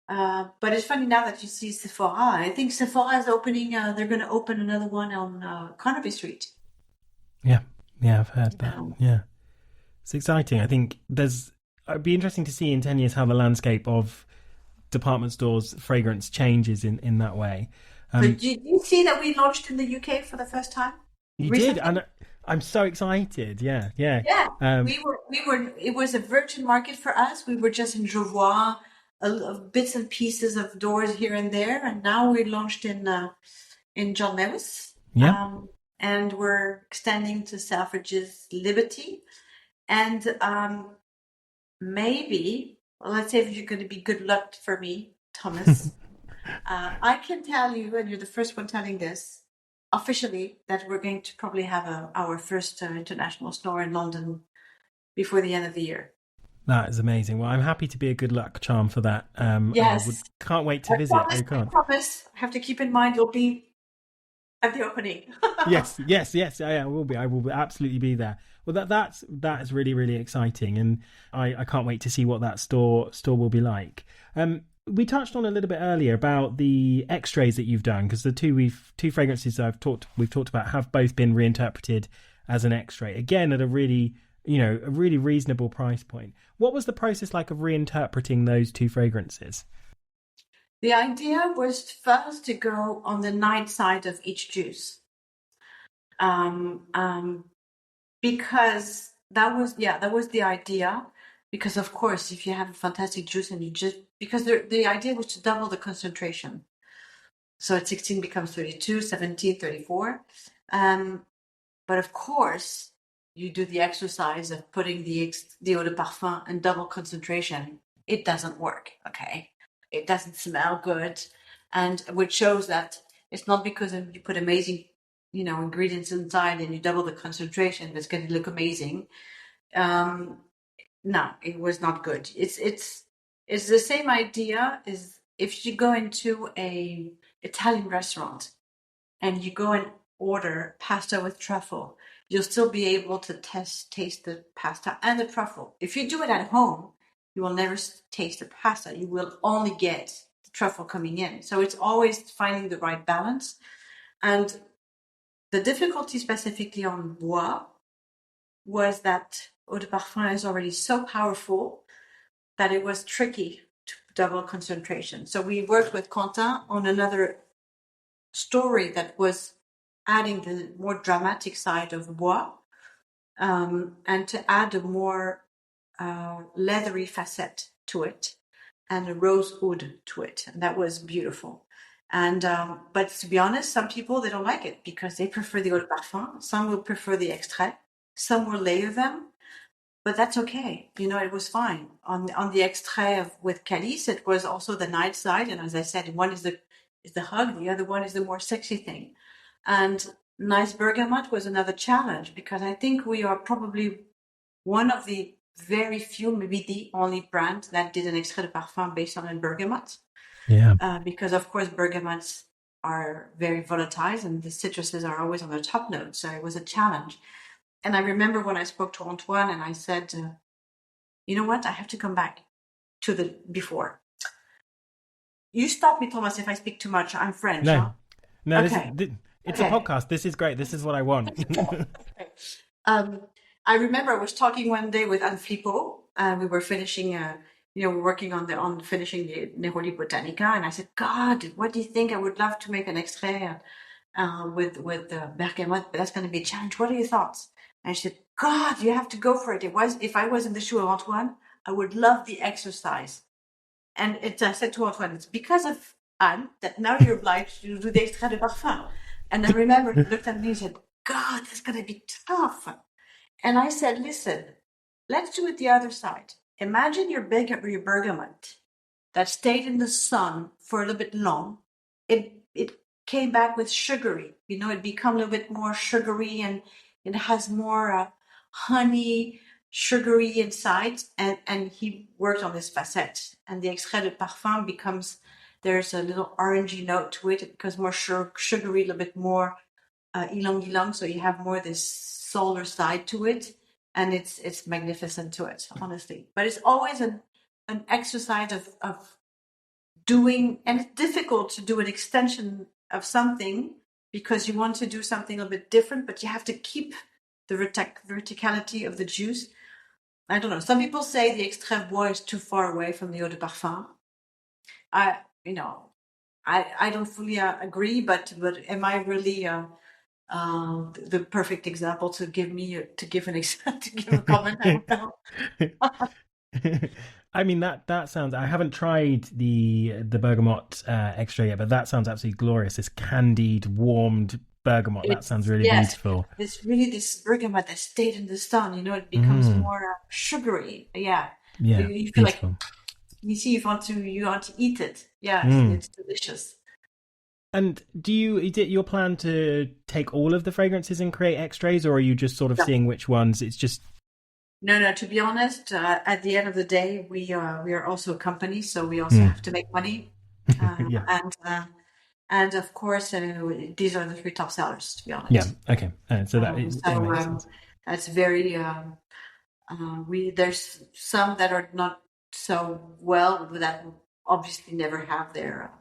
but it's funny now that you see Sephora. I think Sephora is opening. They're going to open another one on Carnaby Street. Yeah, yeah, I've heard that. Um, Yeah, it's exciting. I think it'd be interesting to see in 10 years how the landscape of department stores fragrance changes in that way. but did you see that we launched in the UK for the first time You did, recently? and I'm so excited. Yeah, yeah. Yeah, Um, we were. It was a virgin market for us. We were just in Jovois, bits and pieces of doors here and there, and now we launched in John Lewis, yeah. and we're extending to Selfridges Liberty, and maybe, well, let's say if you're going to be good luck for me, Thomas, I can tell you, and you're the first one telling this officially, that we're going to probably have our first international store in London before the end of the year. That is amazing. Well, I'm happy to be a good luck charm for that. And Yes, can't wait to I visit. promise. I I can't. promise. I have to keep in mind you'll be at the opening. Yes, yes, yes. I will be. I will absolutely be there. Well, that is really really exciting, and I can't wait to see what that store will be like. We touched on a little bit earlier about the X-rays that you've done, because the two fragrances we've talked about have both been reinterpreted as an X-ray, again at a really reasonable price point. What was the process like of reinterpreting those two fragrances? The idea was first to go on the night side of each juice, um, um, because that was the idea. Because of course, if you have a fantastic juice and because the idea was to double the concentration, so at 16 becomes 32, 17, 34. But of course, you do the exercise of putting the eau de parfum in double concentration. It doesn't work, okay? It doesn't smell good. And which shows that it's not because you put amazing, ingredients inside and you double the concentration that's going to look amazing. Um, no, it was not good. It's the same idea as if you go into a Italian restaurant and you go and order pasta with truffle, you'll still be able to taste the pasta and the truffle. If you do it at home, you will never taste the pasta. You will only get the truffle coming in. So it's always finding the right balance. And the difficulty specifically on Bois was that eau de parfum is already so powerful that it was tricky to double concentration. So we worked with Quentin on another story that was adding the more dramatic side of Bois, and to add a more leathery facet to it and a rose oud to it. And that was beautiful. And but to be honest, some people they don't like it because they prefer the eau de parfum. Some will prefer the extrait. Some will layer them, but that's okay. It was fine. On the extrait with Calice, it was also the night side, and as I said, one is the hug, the other one is the more sexy thing. And Nice Bergamot was another challenge because I think we are probably one of the very few, maybe the only brand that did an extrait de parfum based on a bergamot. Yeah. Because of course bergamots are very volatile and the citruses are always on the top note. So it was a challenge. And I remember when I spoke to Antoine and I said, you know what, I have to come back to the before. You stop me, Thomas, if I speak too much. I'm French, No, huh? no. Okay. It's a Okay. podcast. This is great. This is what I want. Um, I remember I was talking one day with Anne Flippo, and we were finishing, we're working on finishing the Neroli Botanica, and I said, God, what do you think? I would love to make an extrait with bergamot, but that's going to be a challenge. What are your thoughts? And she said, God, you have to go for it. If I was in the shoe of Antoine, I would love the exercise. And I said to Antoine, it's because of Anne that now you're obliged to do the extrait de parfum. And I remember he looked at me and said, God, that's going to be tough. And I said, listen, let's do it the other side. Imagine your bergamot that stayed in the sun for a little bit long. It came back with sugary. It became a little bit more sugary and it has more honey, sugary inside. And he worked on this facet. And the extrait de parfum becomes There's a little orangey note to it. It becomes more sugary, a little bit more ylang ylang. So you have more this solar side to it, and it's magnificent to it, honestly. But it's always an exercise of doing, and it's difficult to do an extension of something because you want to do something a bit different, but you have to keep the verticality of the juice. I don't know. Some people say the extrait bois is too far away from the eau de parfum. I, you know, I don't fully agree, but am I really the perfect example to give to give to give a comment? I don't know. I mean that sounds. I haven't tried the bergamot extra yet, but that sounds absolutely glorious. This candied, warmed bergamot. That sounds really Yes, beautiful. it's really this bergamot that stayed in the sun. It becomes more sugary. Yeah, Yeah, you feel like beautiful. you see you want to eat it. Yeah, Mm. it's delicious. And is it your plan to take all of the fragrances and create extras, or are you just sort of No, seeing which ones? It's just no. To be honest, at the end of the day, we are also a company, so we also mm. have to make money, Yeah, and of course, these are the three top sellers. To be yeah. honest, Okay, so that it so makes sense. that's very. We There's some that are not so well that obviously never have their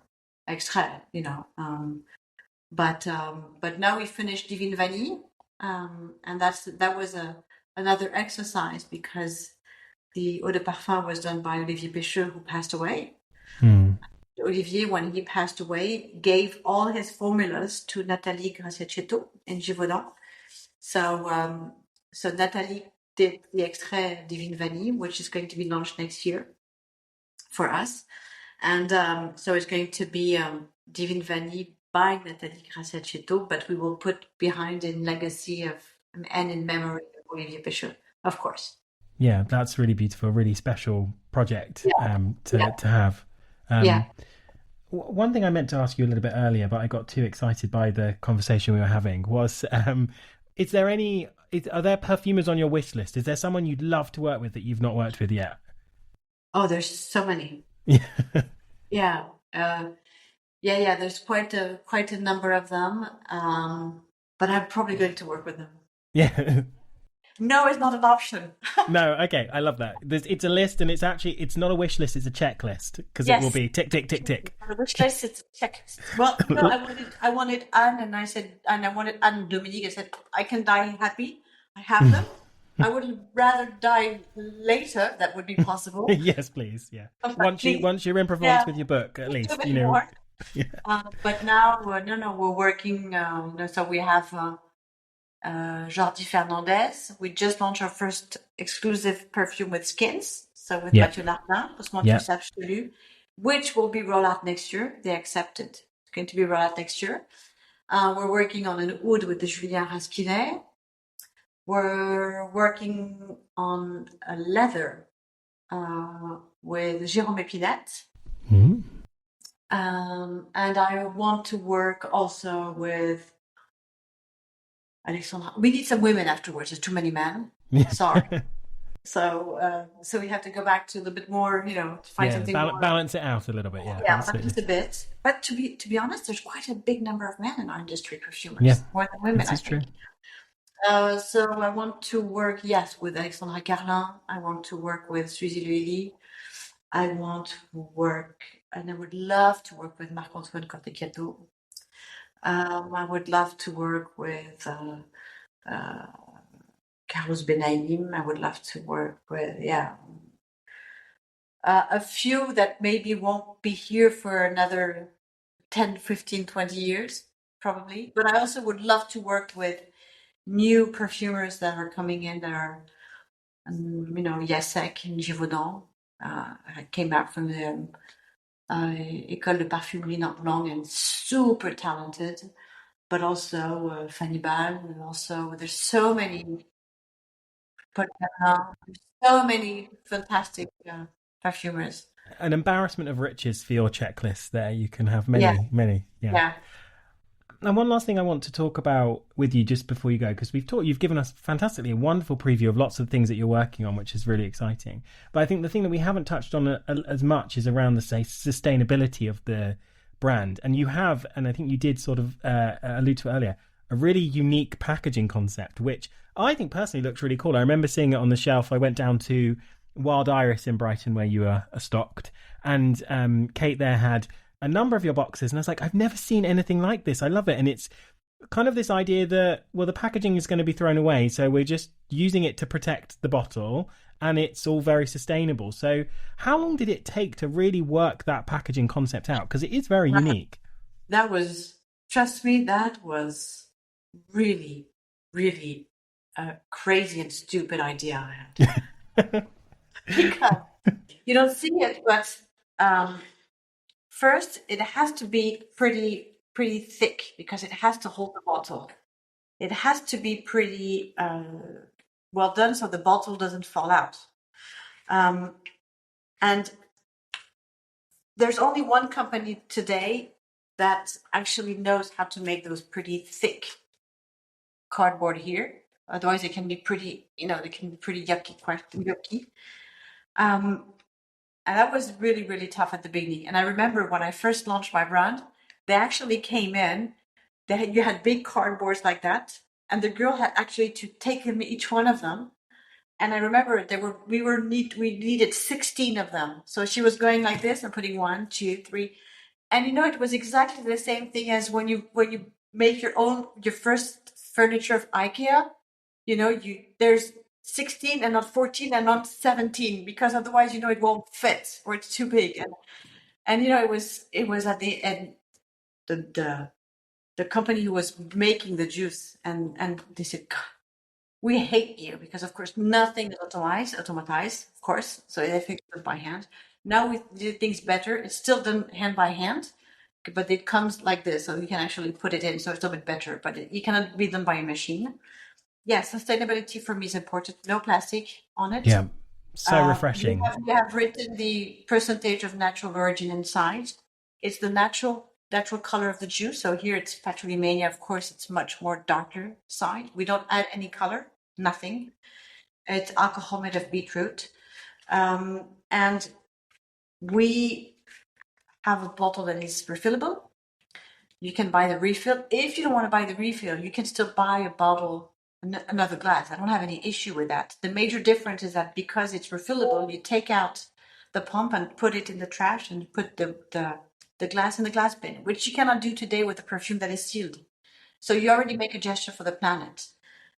extrait, but now we finished Divine Vanille, and that was another exercise because the eau de parfum was done by Olivier Pecheux, who passed away. Mm. Olivier, when he passed away, gave all his formulas to Nathalie Graciaceto in Givaudan. So Nathalie did the extrait Divine Vanille, which is going to be launched next year for us. And so it's going to be Divine Vanille by Nathalie Graciaceto, but we will put behind in legacy of and in memory of Olivier Pecheux, of course. Yeah, that's really beautiful, really special project Yeah, yeah, to have. yeah. Um, One thing I meant to ask you a little bit earlier, but I got too excited by the conversation we were having was, is there are there perfumers on your wish list? Is there someone you'd love to work with that you've not worked with yet? Oh, there's so many. Yeah. Yeah, yeah. There's quite a number of them, but I'm probably going to work with them. Yeah. No, it's not an option. No, okay, I love that. It's a list, and it's not a wish list; it's a checklist because it will Yes. be tick tick tick tick. On the wish list, it's check. Well, I wanted Anne, and I wanted Anne and Dominique. I said, I can die happy. I have them. I would rather die later. That would be possible. Yes, please. Yeah. But please, Once you're in Provence yeah, with your book, at do a least bit more. Yeah. But now, no, we're working. So we have Jordi Fernandez. We just launched our first exclusive perfume with Skins. So with Yeah. Mathieu Lartin, Yeah. Osmanthus Absolu, which will be rolled out next year. They accepted. It's going to be rolled out next year. We're working on an oud with the Julien Raskinet. We're working on a leather with Jérôme Épinette. Mhm. And I want to work also with Alexandra. We need some women afterwards. There's too many men. Sorry. So we have to go back to a little bit more, to find Yeah, something more. balance it out a little bit. Yeah, Yeah, absolutely. balance a bit. But to be honest, there's quite a big number of men in our industry, perfumers, Yeah, more than women, this I is true. think. So I want to work, yes, with Alexandra Carlin. I want to work with Suzy Lely. I want to work, and I would love to work with Marc-Antoine Cortecchiato. I would love to work with Carlos Benaim. I would love to work with, a few that maybe won't be here for another 10, 15, 20 years, probably. But I also would love to work with new perfumers that are coming in that are, Jacek in Givaudan. I came back from the École de Parfumerie not long and super talented. But also Fanny Ball, and also there's so many, there's so many fantastic perfumers. An embarrassment of riches for your checklist there. You can have Yeah, many, many. Yeah. yeah. And one last thing I want to talk about with you just before you go, because you've given us fantastically a wonderful preview of lots of things that you're working on, which is really exciting. But I think the thing that we haven't touched on as much is around the sustainability of the brand. And you have, and I think you did sort of allude to it earlier, a really unique packaging concept, which I think personally looks really cool. I remember seeing it on the shelf. I went down to Wild Iris in Brighton, where you are stocked, and Kate there had a number of your boxes, and I was like, I've never seen anything like this. I love it. And it's kind of this idea that, well, the packaging is going to be thrown away, so we're just using it to protect the bottle, and it's all very sustainable. So how long did it take to really work that packaging concept out? Because it is very unique. That was, trust me, that was really, really a crazy and stupid idea I had. Because you don't see it, but first, it has to be pretty thick because it has to hold the bottle. It has to be pretty well done so the bottle doesn't fall out. And there's only one company today that actually knows how to make those pretty thick cardboard here. Otherwise, it can be pretty, they can be pretty yucky, quite yucky. And that was really, really tough at the beginning. And I remember when I first launched my brand, they actually came in. You had big cardboards like that, and the girl had actually to take them each one of them. And I remember we needed 16 of them. So she was going like this and putting 1, 2, 3, and it was exactly the same thing as when you make your first furniture of IKEA. There's 16 and not 14 and not 17 because otherwise it won't fit or it's too big. And it was at the end the company who was making the juice and they said, God, we hate you because of course nothing is automatized, of course, so they fixed it by hand. Now we did things better. It's still done hand by hand, but it comes like this, so you can actually put it in, so it's a bit better, but it cannot be done by a machine. Yeah, sustainability for me is important. No plastic on it. Yeah, so refreshing. We have written the percentage of natural origin inside. It's the natural color of the juice. So here it's Patriliemania. Of course, it's much more darker side. We don't add any color, nothing. It's alcohol made of beetroot. And we have a bottle that is refillable. You can buy the refill. If you don't want to buy the refill, you can still buy a bottle, another glass. I don't have any issue with that. The major difference is that because it's refillable, you take out the pump and put it in the trash and put the glass in the glass bin, which you cannot do today with a perfume that is sealed. So you already make a gesture for the planet.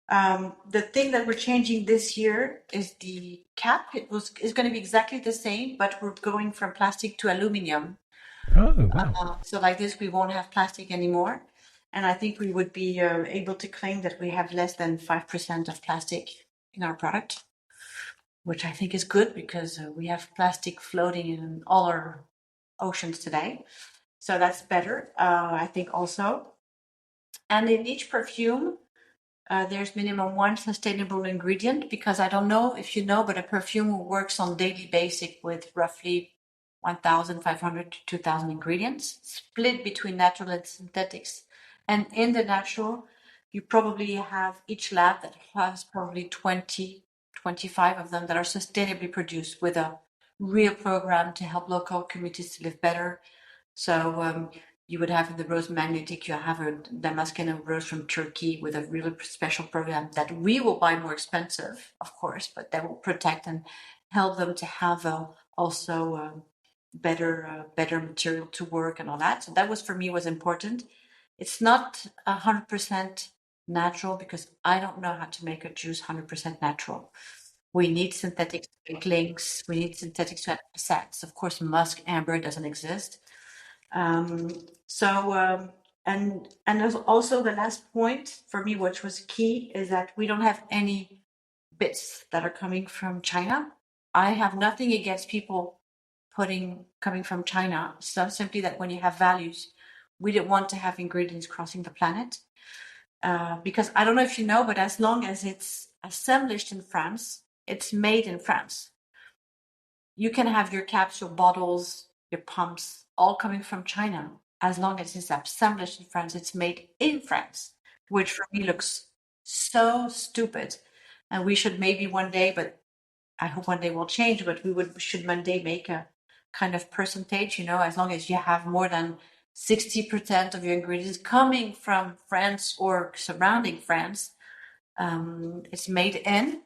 The thing that we're changing this year is the cap. It's going to be exactly the same, but we're going from plastic to aluminum. Oh, wow. So like this, we won't have plastic anymore. And I think we would be able to claim that we have less than 5% of plastic in our product, which I think is good because we have plastic floating in all our oceans today. So that's better, I think also. And in each perfume, there's minimum 1 sustainable ingredient because I don't know if you know, but a perfume works on daily basis with roughly 1,500 to 2,000 ingredients split between natural and synthetics. And in the natural, you probably have each lab that has probably 20, 25 of them that are sustainably produced with a real program to help local communities to live better. So you would have in the rose magnetic, you have a Damascene rose from Turkey with a really special program that we will buy more expensive, of course, but that will protect and help them to have also better material to work and all that. So that was for me was important. It's not 100% natural because I don't know how to make a juice 100% natural. We need synthetics to make links. We need synthetics to add scents. Of course, musk amber doesn't exist. And there's also the last point for me, which was key, is that we don't have any bits that are coming from China. I have nothing against people coming from China. So simply that when you have values, we didn't want to have ingredients crossing the planet. Because I don't know if you know, but as long as it's assembled in France, it's made in France. You can have your caps, your bottles, your pumps, all coming from China. as long as it's assembled in France, it's made in France, which for me looks so stupid. And we should maybe one day, but I hope one day will change, but should one day make a kind of percentage, as long as you have more than 60% of your ingredients coming from France or surrounding France, it's made in.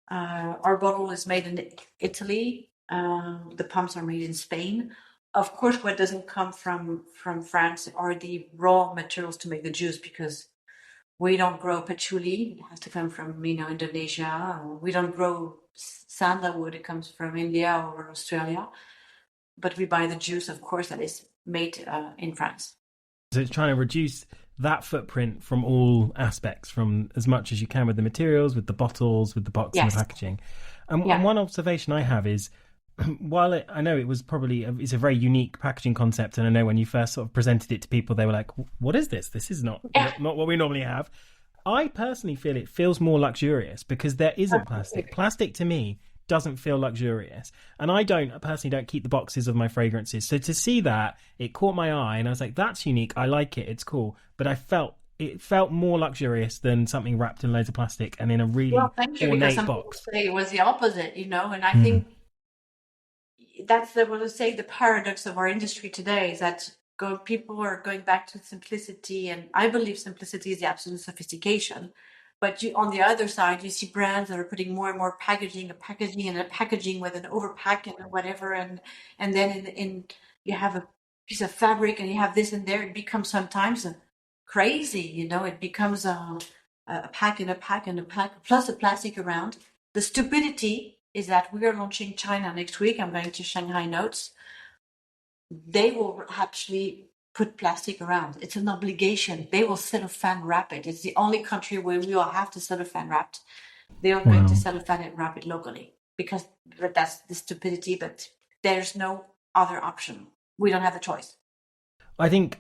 Our bottle is made in Italy. The pumps are made in Spain. Of course, what doesn't come from France are the raw materials to make the juice, because we don't grow patchouli. It has to come from, Indonesia. We don't grow sandalwood. It comes from India or Australia. But we buy the juice, of course, that is made in France. So it's trying to reduce that footprint from all aspects, from as much as you can with the materials, with the bottles, with the box and the packaging. And one observation I have is, while I know it was it's a very unique packaging concept, and I know when you first sort of presented it to people, they were like, what is this? This is not what we normally have. I personally feel it feels more luxurious because there isn't plastic. Plastic to me doesn't feel luxurious, and I personally don't keep the boxes of my fragrances, so to see that, it caught my eye and I was like, that's unique, I like it, it's cool. But it felt more luxurious than something wrapped in loads of plastic and in a really ornate box. Say it was the opposite, and I think that's the paradox of our industry today, is that people are going back to simplicity, and I believe simplicity is the absolute sophistication. But on the other side, you see brands that are putting more and more packaging with an overpack and whatever, and then you have a piece of fabric and you have this and there. It becomes sometimes crazy, It becomes a pack and a pack and a pack plus the plastic around. The stupidity is that we are launching China next week. I'm going to Shanghai Notes. They will actually put plastic around. It's an obligation. They will cellophane wrap it. It's the only country where we will have to cellophane wrap. They are going to cellophane wrap it locally, because that's the stupidity, but there's no other option. We don't have a choice. I think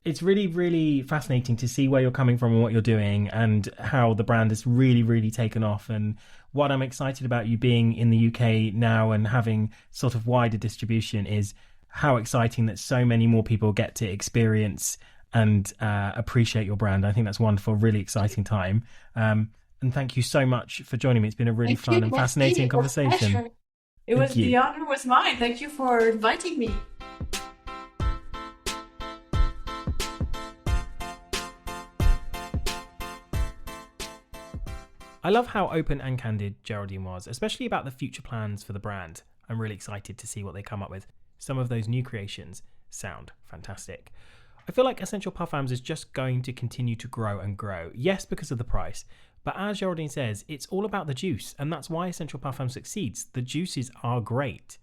it's really, really fascinating to see where you're coming from and what you're doing, and how the brand has really, really taken off. And what I'm excited about you being in the UK now and having sort of wider distribution is how exciting that so many more people get to experience and appreciate your brand. I think that's wonderful, really exciting time. And thank you so much for joining me. It's been a really fun and fascinating conversation. The honor was mine. Thank you for inviting me. I love how open and candid Géraldine was, especially about the future plans for the brand. I'm really excited to see what they come up with. Some of those new creations sound fantastic. I feel like Essential Parfums is just going to continue to grow and grow. Yes, because of the price, but as Géraldine says, it's all about the juice, and that's why Essential Parfums succeeds. The juices are great.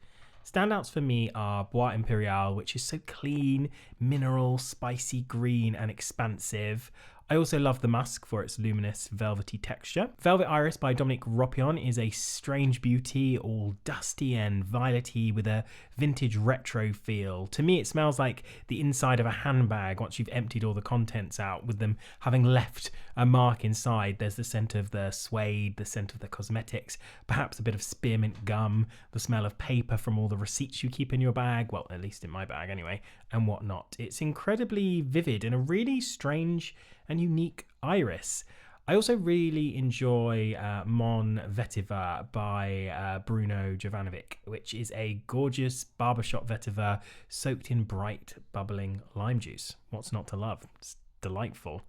Standouts for me are Bois Imperial, which is so clean, mineral, spicy green and expansive. I also love the musk for its luminous, velvety texture. Velvet Iris by Dominique Ropion is a strange beauty, all dusty and violety with a vintage retro feel. To me, it smells like the inside of a handbag once you've emptied all the contents out, with them having left a mark inside. There's the scent of the suede, the scent of the cosmetics, perhaps a bit of spearmint gum, the smell of paper from all the receipts you keep in your bag, well, at least in my bag anyway, and whatnot. It's incredibly vivid and a really strange and unique iris. I also really enjoy Mon Vetiver by Bruno Jovanovic, which is a gorgeous barbershop vetiver soaked in bright, bubbling lime juice. What's not to love? It's delightful.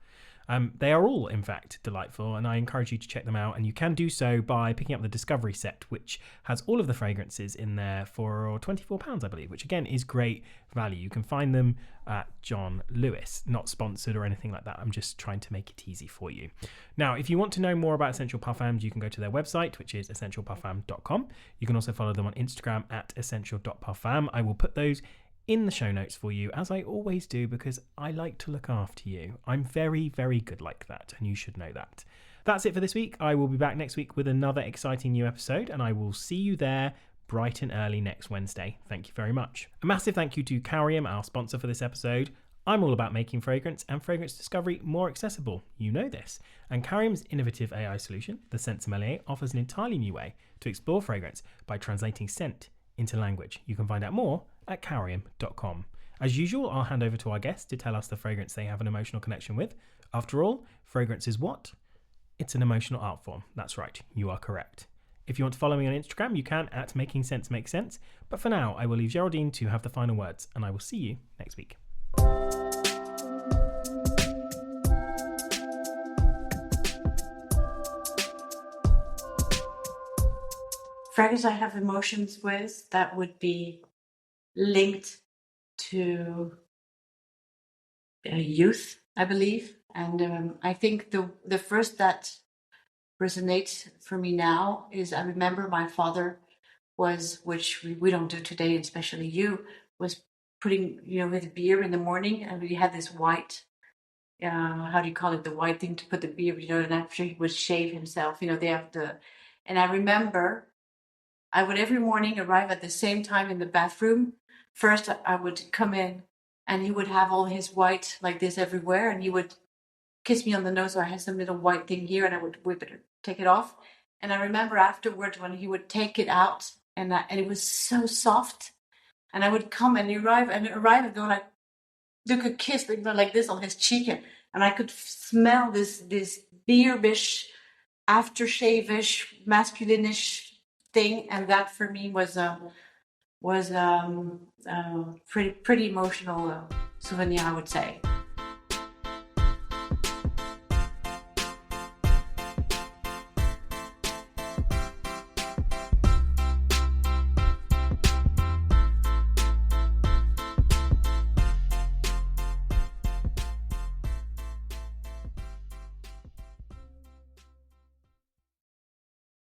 They are all, in fact, delightful, and I encourage you to check them out. And you can do so by picking up the Discovery set, which has all of the fragrances in there for £24, I believe, which again is great value. You can find them at John Lewis. Not sponsored or anything like that. I'm just trying to make it easy for you. Now, if you want to know more about Essential Parfums, you can go to their website, which is essentialparfum.com. You can also follow them on Instagram at essential.parfum. I will put those in the show notes for you, as I always do, because I like to look after you. I'm very, very good like that, and you should know that. That's it for this week. I will be back next week with another exciting new episode, and I will see you there bright and early next Wednesday. Thank you very much. A massive thank you to Carium, our sponsor for this episode. I'm all about making fragrance and fragrance discovery more accessible. You know this. And Carium's innovative AI solution, the Scent Sommelier, offers an entirely new way to explore fragrance by translating scent into language. You can find out more at carium.com. As usual, I'll hand over to our guest to tell us the fragrance they have an emotional connection with. After all, fragrance is what? It's an emotional art form. That's right, you are correct. If you want to follow me on Instagram, you can at Making Sense Make Sense. But for now, I will leave Géraldine to have the final words, and I will see you next week. Fragrance I have emotions with, that would be linked to youth, I believe. And I think the first that resonates for me now is, I remember my father was, which we don't do today, especially you, was putting, with beer in the morning, and we had this white, how do you call it, the white thing to put the beer, and after he would shave himself, they have and I remember I would every morning arrive at the same time in the bathroom. First, I would come in and he would have all his white like this everywhere, and he would kiss me on the nose, or I had some little white thing here, and I would take it off. And I remember afterwards when he would take it out, and it was so soft. And I would come and arrive and go like, look, a kiss like this on his cheek, and I could smell this beer-ish, aftershave-ish, masculine-ish thing, and that for me was pretty emotional souvenir, I would say.